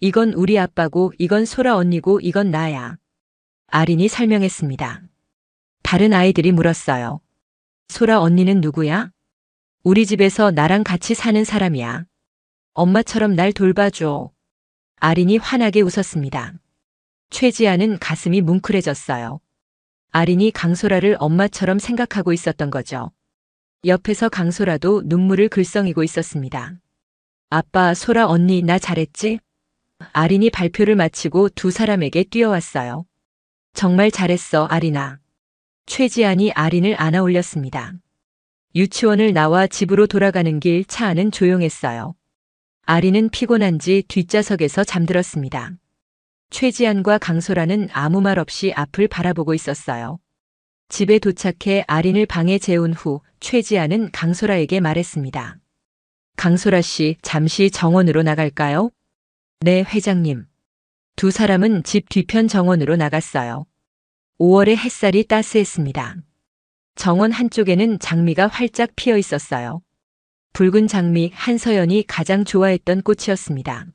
이건 우리 아빠고, 이건 소라 언니고, 이건 나야. 아린이 설명했습니다. 다른 아이들이 물었어요. 소라 언니는 누구야? 우리 집에서 나랑 같이 사는 사람이야. 엄마처럼 날 돌봐줘. 아린이 환하게 웃었습니다. 최지아는 가슴이 뭉클해졌어요. 아린이 강소라를 엄마처럼 생각하고 있었던 거죠. 옆에서 강소라도 눈물을 글썽이고 있었습니다. 아빠, 소라 언니 나 잘했지? 아린이 발표를 마치고 두 사람에게 뛰어왔어요. 정말 잘했어, 아린아. 최지안이 아린을 안아 올렸습니다. 유치원을 나와 집으로 돌아가는 길 차 안은 조용했어요. 아린은 피곤한지 뒷좌석에서 잠들었습니다. 최지안과 강소라는 아무 말 없이 앞을 바라보고 있었어요. 집에 도착해 아린을 방에 재운 후 최지안은 강소라에게 말했습니다. 강소라 씨, 잠시 정원으로 나갈까요? 네, 회장님. 두 사람은 집 뒤편 정원으로 나갔어요. 5월의 햇살이 따스했습니다. 정원 한쪽에는 장미가 활짝 피어 있었어요. 붉은 장미 한서연이 가장 좋아했던 꽃이었습니다.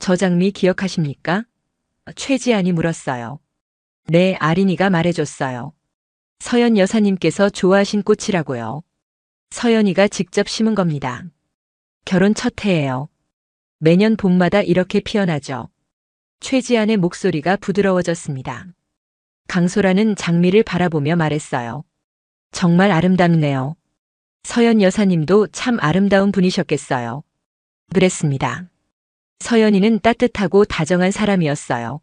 저 장미 기억하십니까? 최지안이 물었어요. 네, 아린이가 말해줬어요. 서연 여사님께서 좋아하신 꽃이라고요. 서연이가 직접 심은 겁니다. 결혼 첫 해예요. 매년 봄마다 이렇게 피어나죠. 최지안의 목소리가 부드러워졌습니다. 강소라는 장미를 바라보며 말했어요. 정말 아름답네요. 서연 여사님도 참 아름다운 분이셨겠어요. 그랬습니다. 서연이는 따뜻하고 다정한 사람이었어요.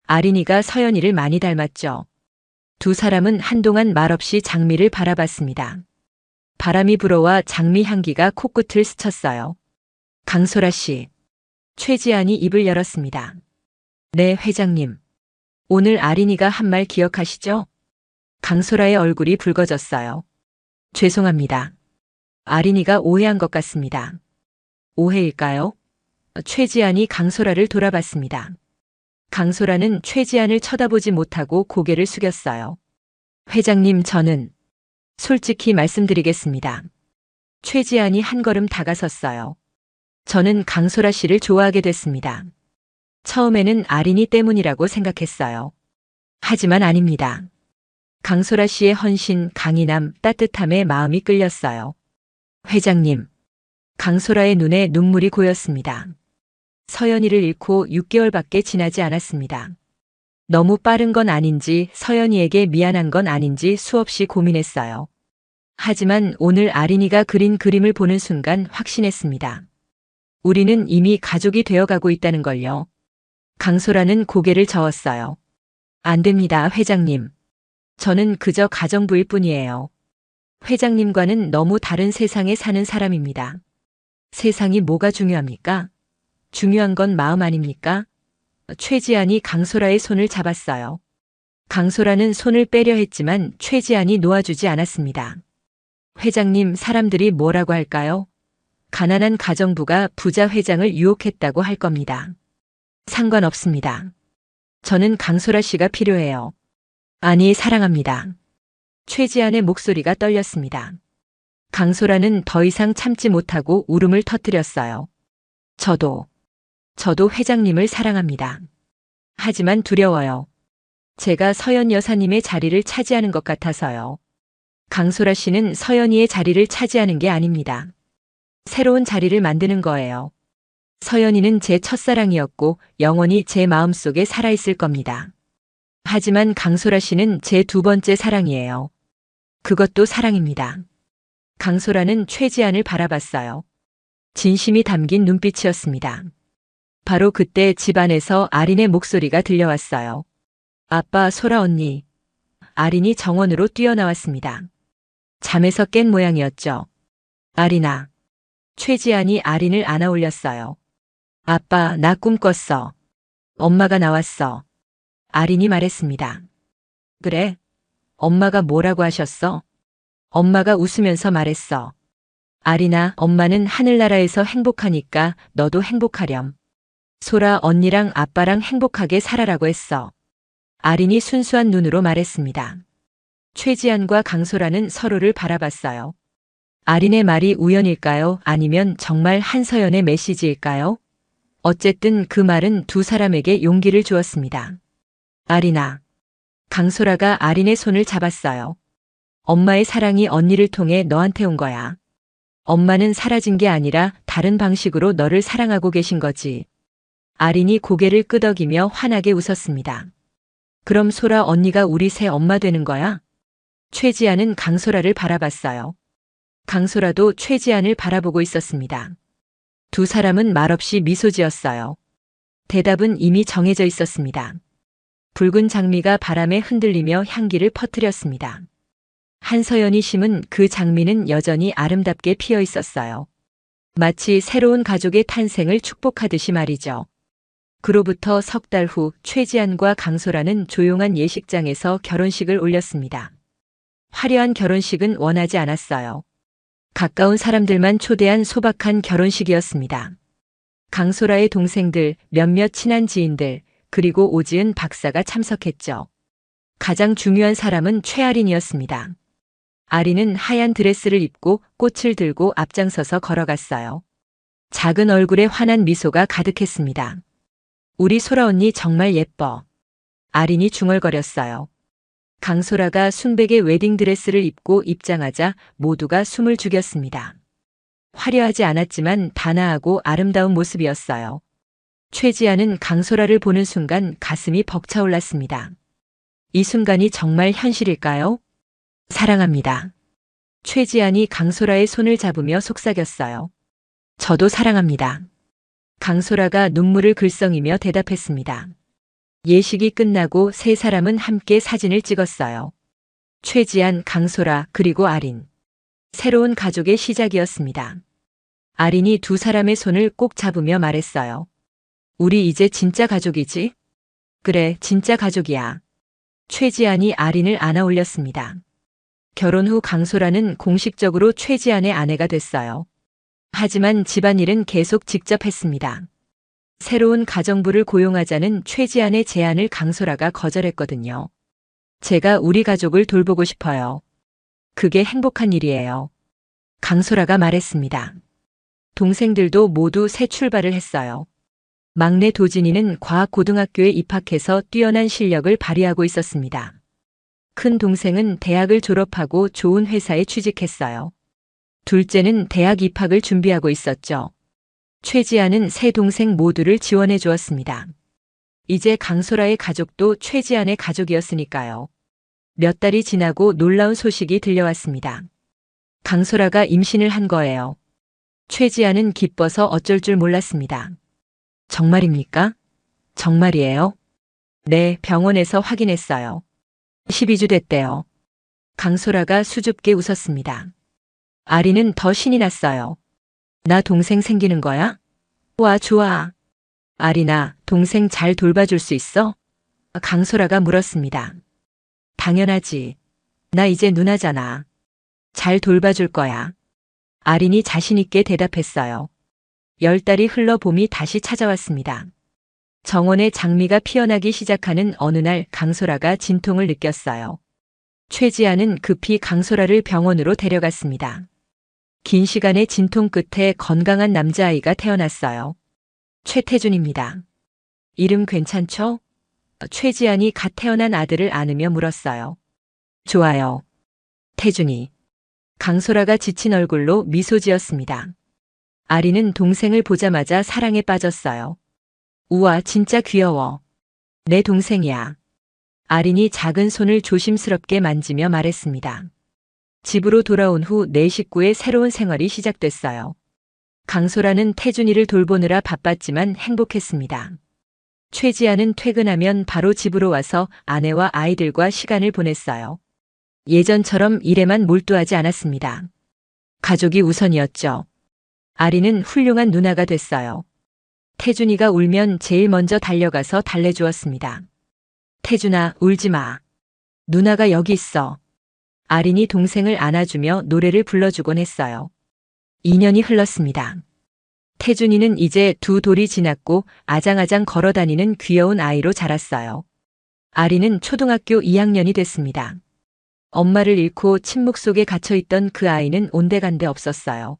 아린이가 서연이를 많이 닮았죠. 두 사람은 한동안 말없이 장미를 바라봤습니다. 바람이 불어와 장미 향기가 코끝을 스쳤어요. 강소라 씨. 최지안이 입을 열었습니다. 네, 회장님. 오늘 아린이가 한 말 기억하시죠? 강소라의 얼굴이 붉어졌어요. 죄송합니다. 아린이가 오해한 것 같습니다. 오해일까요? 최지안이 강소라를 돌아봤습니다. 강소라는 최지안을 쳐다보지 못하고 고개를 숙였어요. 회장님, 저는 솔직히 말씀드리겠습니다. 최지안이 한 걸음 다가섰어요. 저는 강소라 씨를 좋아하게 됐습니다. 처음에는 아린이 때문이라고 생각했어요. 하지만 아닙니다. 강소라 씨의 헌신, 강인함, 따뜻함에 마음이 끌렸어요. 회장님. 강소라의 눈에 눈물이 고였습니다. 서연이를 잃고 6개월밖에 지나지 않았습니다. 너무 빠른 건 아닌지 서연이에게 미안한 건 아닌지 수없이 고민했어요. 하지만 오늘 아린이가 그린 그림을 보는 순간 확신했습니다. 우리는 이미 가족이 되어가고 있다는 걸요. 강소라는 고개를 저었어요. 안 됩니다, 회장님. 저는 그저 가정부일 뿐이에요. 회장님과는 너무 다른 세상에 사는 사람입니다. 세상이 뭐가 중요합니까? 중요한 건 마음 아닙니까? 최지안이 강소라의 손을 잡았어요. 강소라는 손을 빼려 했지만 최지안이 놓아주지 않았습니다. 회장님, 사람들이 뭐라고 할까요? 가난한 가정부가 부자 회장을 유혹했다고 할 겁니다. 상관없습니다. 저는 강소라 씨가 필요해요. 아니, 사랑합니다. 최지안의 목소리가 떨렸습니다. 강소라는 더 이상 참지 못하고 울음을 터뜨렸어요. 저도 회장님을 사랑합니다. 하지만 두려워요. 제가 서연 여사님의 자리를 차지하는 것 같아서요. 강소라 씨는 서연이의 자리를 차지하는 게 아닙니다. 새로운 자리를 만드는 거예요. 서연이는 제 첫사랑이었고 영원히 제 마음속에 살아있을 겁니다. 하지만 강소라 씨는 제 두 번째 사랑이에요. 그것도 사랑입니다. 강소라는 최지안을 바라봤어요. 진심이 담긴 눈빛이었습니다. 바로 그때 집안에서 아린의 목소리가 들려왔어요. 아빠, 소라 언니. 아린이 정원으로 뛰어나왔습니다. 잠에서 깬 모양이었죠. 아린아. 최지안이 아린을 안아 올렸어요. 아빠, 나 꿈 꿨어. 엄마가 나왔어. 아린이 말했습니다. 그래? 엄마가 뭐라고 하셨어? 엄마가 웃으면서 말했어. 아린아, 엄마는 하늘나라에서 행복하니까 너도 행복하렴. 소라 언니랑 아빠랑 행복하게 살아라고 했어. 아린이 순수한 눈으로 말했습니다. 최지안과 강소라는 서로를 바라봤어요. 아린의 말이 우연일까요? 아니면 정말 한서연의 메시지일까요? 어쨌든 그 말은 두 사람에게 용기를 주었습니다. 아린아. 강소라가 아린의 손을 잡았어요. 엄마의 사랑이 언니를 통해 너한테 온 거야. 엄마는 사라진 게 아니라 다른 방식으로 너를 사랑하고 계신 거지. 아린이 고개를 끄덕이며 환하게 웃었습니다. 그럼 소라 언니가 우리 새 엄마 되는 거야? 최지안은 강소라를 바라봤어요. 강소라도 최지안을 바라보고 있었습니다. 두 사람은 말없이 미소 지었어요. 대답은 이미 정해져 있었습니다. 붉은 장미가 바람에 흔들리며 향기를 퍼뜨렸습니다. 한서연이 심은 그 장미는 여전히 아름답게 피어 있었어요. 마치 새로운 가족의 탄생을 축복하듯이 말이죠. 그로부터 석 달 후 최지안과 강소라는 조용한 예식장에서 결혼식을 올렸습니다. 화려한 결혼식은 원하지 않았어요. 가까운 사람들만 초대한 소박한 결혼식이었습니다. 강소라의 동생들, 몇몇 친한 지인들, 그리고 오지은 박사가 참석했죠. 가장 중요한 사람은 최아린이었습니다. 아린은 하얀 드레스를 입고 꽃을 들고 앞장서서 걸어갔어요. 작은 얼굴에 환한 미소가 가득했습니다. 우리 소라 언니 정말 예뻐. 아린이 중얼거렸어요. 강소라가 순백의 웨딩드레스를 입고 입장하자 모두가 숨을 죽였습니다. 화려하지 않았지만 단아하고 아름다운 모습이었어요. 최지안은 강소라를 보는 순간 가슴이 벅차올랐습니다. 이 순간이 정말 현실일까요? 사랑합니다. 최지안이 강소라의 손을 잡으며 속삭였어요. 저도 사랑합니다. 강소라가 눈물을 글썽이며 대답했습니다. 예식이 끝나고 세 사람은 함께 사진을 찍었어요. 최지안, 강소라, 그리고 아린. 새로운 가족의 시작이었습니다. 아린이 두 사람의 손을 꼭 잡으며 말했어요. 우리 이제 진짜 가족이지? 그래, 진짜 가족이야. 최지안이 아린을 안아 올렸습니다. 결혼 후 강소라는 공식적으로 최지안의 아내가 됐어요. 하지만 집안일은 계속 직접 했습니다. 새로운 가정부를 고용하자는 최지안의 제안을 강소라가 거절했거든요. 제가 우리 가족을 돌보고 싶어요. 그게 행복한 일이에요. 강소라가 말했습니다. 동생들도 모두 새 출발을 했어요. 막내 도진이는 과학고등학교에 입학해서 뛰어난 실력을 발휘하고 있었습니다. 큰 동생은 대학을 졸업하고 좋은 회사에 취직했어요. 둘째는 대학 입학을 준비하고 있었죠. 최지안은 세 동생 모두를 지원해 주었습니다. 이제 강소라의 가족도 최지안의 가족이었으니까요. 몇 달이 지나고 놀라운 소식이 들려왔습니다. 강소라가 임신을 한 거예요. 최지아는 기뻐서 어쩔 줄 몰랐습니다. 정말입니까? 정말이에요? 네, 병원에서 확인했어요. 12주 됐대요. 강소라가 수줍게 웃었습니다. 아리는 더 신이 났어요. 나 동생 생기는 거야? 와, 좋아. 아리나, 동생 잘 돌봐줄 수 있어? 강소라가 물었습니다. 당연하지. 나 이제 누나잖아. 잘 돌봐줄 거야. 아린이 자신있게 대답했어요. 10달이 흘러 봄이 다시 찾아왔습니다. 정원에 장미가 피어나기 시작하는 어느 날 강소라가 진통을 느꼈어요. 최지아는 급히 강소라를 병원으로 데려갔습니다. 긴 시간의 진통 끝에 건강한 남자아이가 태어났어요. 최태준입니다. 이름 괜찮죠? 최지안이 갓 태어난 아들을 안으며 물었어요. 좋아요. 태준이. 강소라가 지친 얼굴로 미소 지었습니다. 아리는 동생을 보자마자 사랑에 빠졌어요. 우와, 진짜 귀여워. 내 동생이야. 아린이 작은 손을 조심스럽게 만지며 말했습니다. 집으로 돌아온 후 네 식구의 새로운 생활이 시작됐어요. 강소라는 태준이를 돌보느라 바빴지만 행복했습니다. 최지아는 퇴근하면 바로 집으로 와서 아내와 아이들과 시간을 보냈어요. 예전처럼 일에만 몰두하지 않았습니다. 가족이 우선이었죠. 아리는 훌륭한 누나가 됐어요. 태준이가 울면 제일 먼저 달려가서 달래주었습니다. 태준아, 울지 마. 누나가 여기 있어. 아린이 동생을 안아주며 노래를 불러주곤 했어요. 2년이 흘렀습니다. 태준이는 이제 두 돌이 지났고 아장아장 걸어다니는 귀여운 아이로 자랐어요. 아리는 초등학교 2학년이 됐습니다. 엄마를 잃고 침묵 속에 갇혀있던 그 아이는 온데간데 없었어요.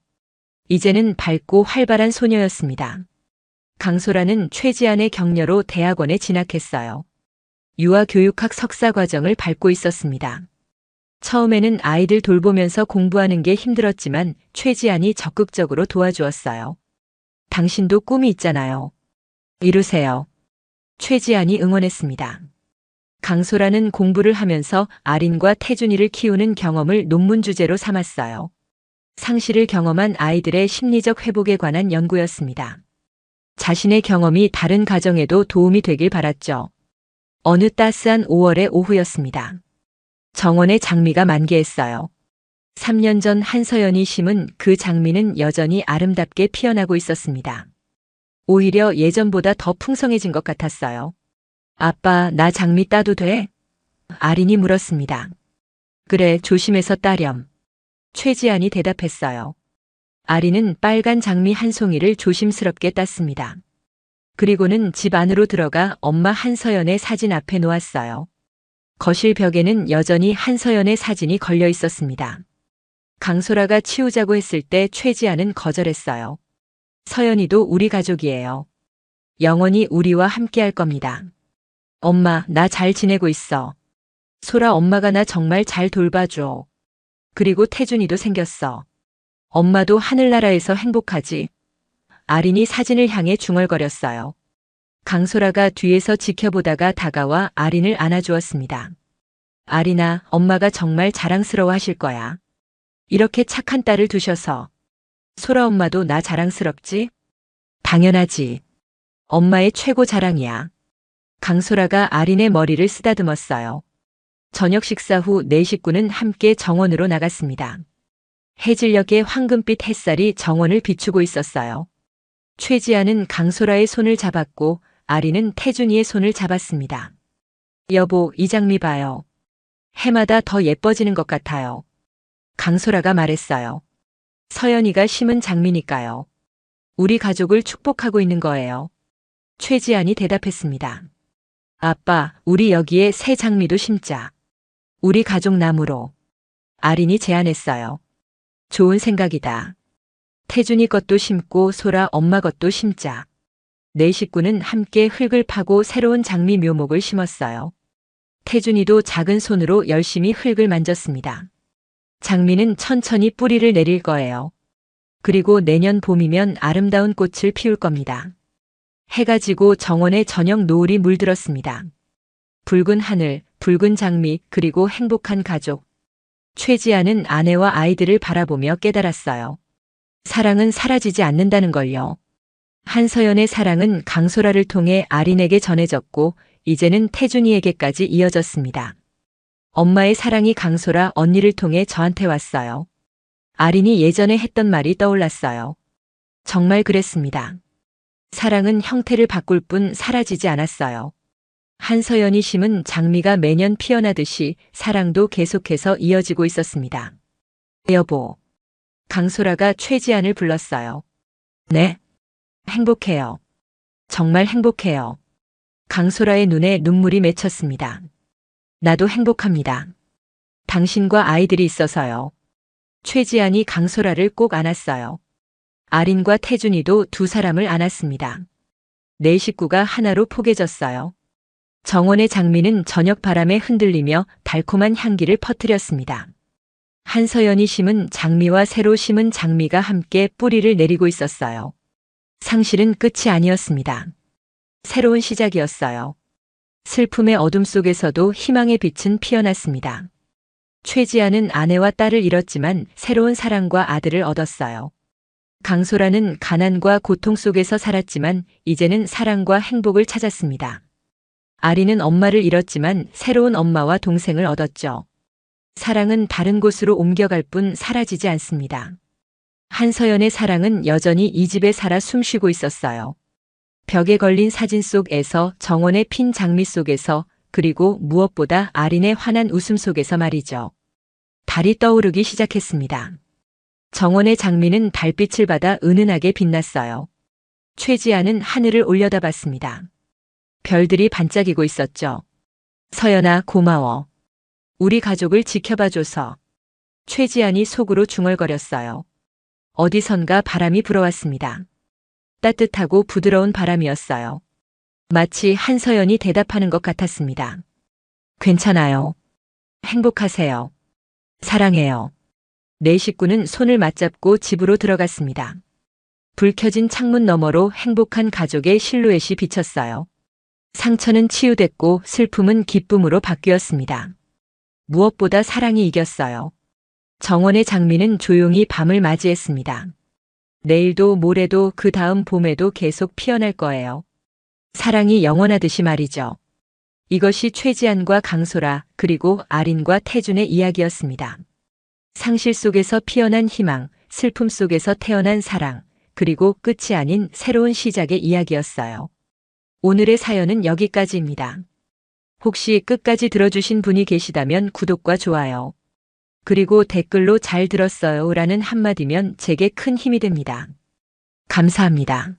이제는 밝고 활발한 소녀였습니다. 강소라는 최지안의 격려로 대학원에 진학했어요. 유아교육학 석사 과정을 밟고 있었습니다. 처음에는 아이들 돌보면서 공부하는 게 힘들었지만 최지안이 적극적으로 도와주었어요. 당신도 꿈이 있잖아요. 이루세요. 최지안이 응원했습니다. 강소라는 공부를 하면서 아린과 태준이를 키우는 경험을 논문 주제로 삼았어요. 상실을 경험한 아이들의 심리적 회복에 관한 연구였습니다. 자신의 경험이 다른 가정에도 도움이 되길 바랐죠. 어느 따스한 5월의 오후였습니다. 정원의 장미가 만개했어요. 3년 전 한서연이 심은 그 장미는 여전히 아름답게 피어나고 있었습니다. 오히려 예전보다 더 풍성해진 것 같았어요. 아빠, 나 장미 따도 돼? 아린이 물었습니다. 그래, 조심해서 따렴. 최지안이 대답했어요. 아린은 빨간 장미 한 송이를 조심스럽게 땄습니다. 그리고는 집 안으로 들어가 엄마 한서연의 사진 앞에 놓았어요. 거실 벽에는 여전히 한서연의 사진이 걸려 있었습니다. 강소라가 치우자고 했을 때 최지아는 거절했어요. 서연이도 우리 가족이에요. 영원히 우리와 함께 할 겁니다. 엄마, 나 잘 지내고 있어. 소라 엄마가 나 정말 잘 돌봐줘. 그리고 태준이도 생겼어. 엄마도 하늘나라에서 행복하지. 아린이 사진을 향해 중얼거렸어요. 강소라가 뒤에서 지켜보다가 다가와 아린을 안아주었습니다. 아린아, 엄마가 정말 자랑스러워 하실 거야. 이렇게 착한 딸을 두셔서. 소라 엄마도 나 자랑스럽지? 당연하지. 엄마의 최고 자랑이야. 강소라가 아린의 머리를 쓰다듬었어요. 저녁 식사 후 네 식구는 함께 정원으로 나갔습니다. 해질녘의 황금빛 햇살이 정원을 비추고 있었어요. 최지아는 강소라의 손을 잡았고 아린은 태준이의 손을 잡았습니다. 여보, 이 장미 봐요. 해마다 더 예뻐지는 것 같아요. 강소라가 말했어요. 서연이가 심은 장미니까요. 우리 가족을 축복하고 있는 거예요. 최지안이 대답했습니다. 아빠, 우리 여기에 새 장미도 심자. 우리 가족 나무로. 아린이 제안했어요. 좋은 생각이다. 태준이 것도 심고 소라 엄마 것도 심자. 네 식구는 함께 흙을 파고 새로운 장미 묘목을 심었어요. 태준이도 작은 손으로 열심히 흙을 만졌습니다. 장미는 천천히 뿌리를 내릴 거예요. 그리고 내년 봄이면 아름다운 꽃을 피울 겁니다. 해가 지고 정원에 저녁 노을이 물들었습니다. 붉은 하늘, 붉은 장미, 그리고 행복한 가족. 최지아는 아내와 아이들을 바라보며 깨달았어요. 사랑은 사라지지 않는다는 걸요. 한서연의 사랑은 강소라를 통해 아린에게 전해졌고 이제는 태준이에게까지 이어졌습니다. 엄마의 사랑이 강소라 언니를 통해 저한테 왔어요. 아린이 예전에 했던 말이 떠올랐어요. 정말 그랬습니다. 사랑은 형태를 바꿀 뿐 사라지지 않았어요. 한서연이 심은 장미가 매년 피어나듯이 사랑도 계속해서 이어지고 있었습니다. 여보. 강소라가 최지안을 불렀어요. 네. 행복해요. 정말 행복해요. 강소라의 눈에 눈물이 맺혔습니다. 나도 행복합니다. 당신과 아이들이 있어서요. 최지안이 강소라를 꼭 안았어요. 아린과 태준이도 두 사람을 안았습니다. 네 식구가 하나로 포개졌어요. 정원의 장미는 저녁 바람에 흔들리며 달콤한 향기를 퍼뜨렸습니다. 한서연이 심은 장미와 새로 심은 장미가 함께 뿌리를 내리고 있었어요. 상실은 끝이 아니었습니다. 새로운 시작이었어요. 슬픔의 어둠 속에서도 희망의 빛은 피어났습니다. 최지아는 아내와 딸을 잃었지만 새로운 사랑과 아들을 얻었어요. 강소라는 가난과 고통 속에서 살았지만 이제는 사랑과 행복을 찾았습니다. 아리는 엄마를 잃었지만 새로운 엄마와 동생을 얻었죠. 사랑은 다른 곳으로 옮겨갈 뿐 사라지지 않습니다. 한서연의 사랑은 여전히 이 집에 살아 숨쉬고 있었어요. 벽에 걸린 사진 속에서, 정원의 핀 장미 속에서, 그리고 무엇보다 아린의 환한 웃음 속에서 말이죠. 달이 떠오르기 시작했습니다. 정원의 장미는 달빛을 받아 은은하게 빛났어요. 최지아는 하늘을 올려다봤습니다. 별들이 반짝이고 있었죠. 서연아, 고마워. 우리 가족을 지켜봐줘서. 최지안이 속으로 중얼거렸어요. 어디선가 바람이 불어왔습니다. 따뜻하고 부드러운 바람이었어요. 마치 한서연이 대답하는 것 같았습니다. 괜찮아요. 행복하세요. 사랑해요. 네 식구는 손을 맞잡고 집으로 들어갔습니다. 불 켜진 창문 너머로 행복한 가족의 실루엣이 비쳤어요. 상처는 치유됐고 슬픔은 기쁨으로 바뀌었습니다. 무엇보다 사랑이 이겼어요. 정원의 장미는 조용히 밤을 맞이했습니다. 내일도 모레도 그 다음 봄에도 계속 피어날 거예요. 사랑이 영원하듯이 말이죠. 이것이 최지안과 강소라 그리고 아린과 태준의 이야기였습니다. 상실 속에서 피어난 희망, 슬픔 속에서 태어난 사랑, 그리고 끝이 아닌 새로운 시작의 이야기였어요. 오늘의 사연은 여기까지입니다. 혹시 끝까지 들어주신 분이 계시다면 구독과 좋아요, 그리고 댓글로 잘 들었어요 라는 한마디면 제게 큰 힘이 됩니다. 감사합니다.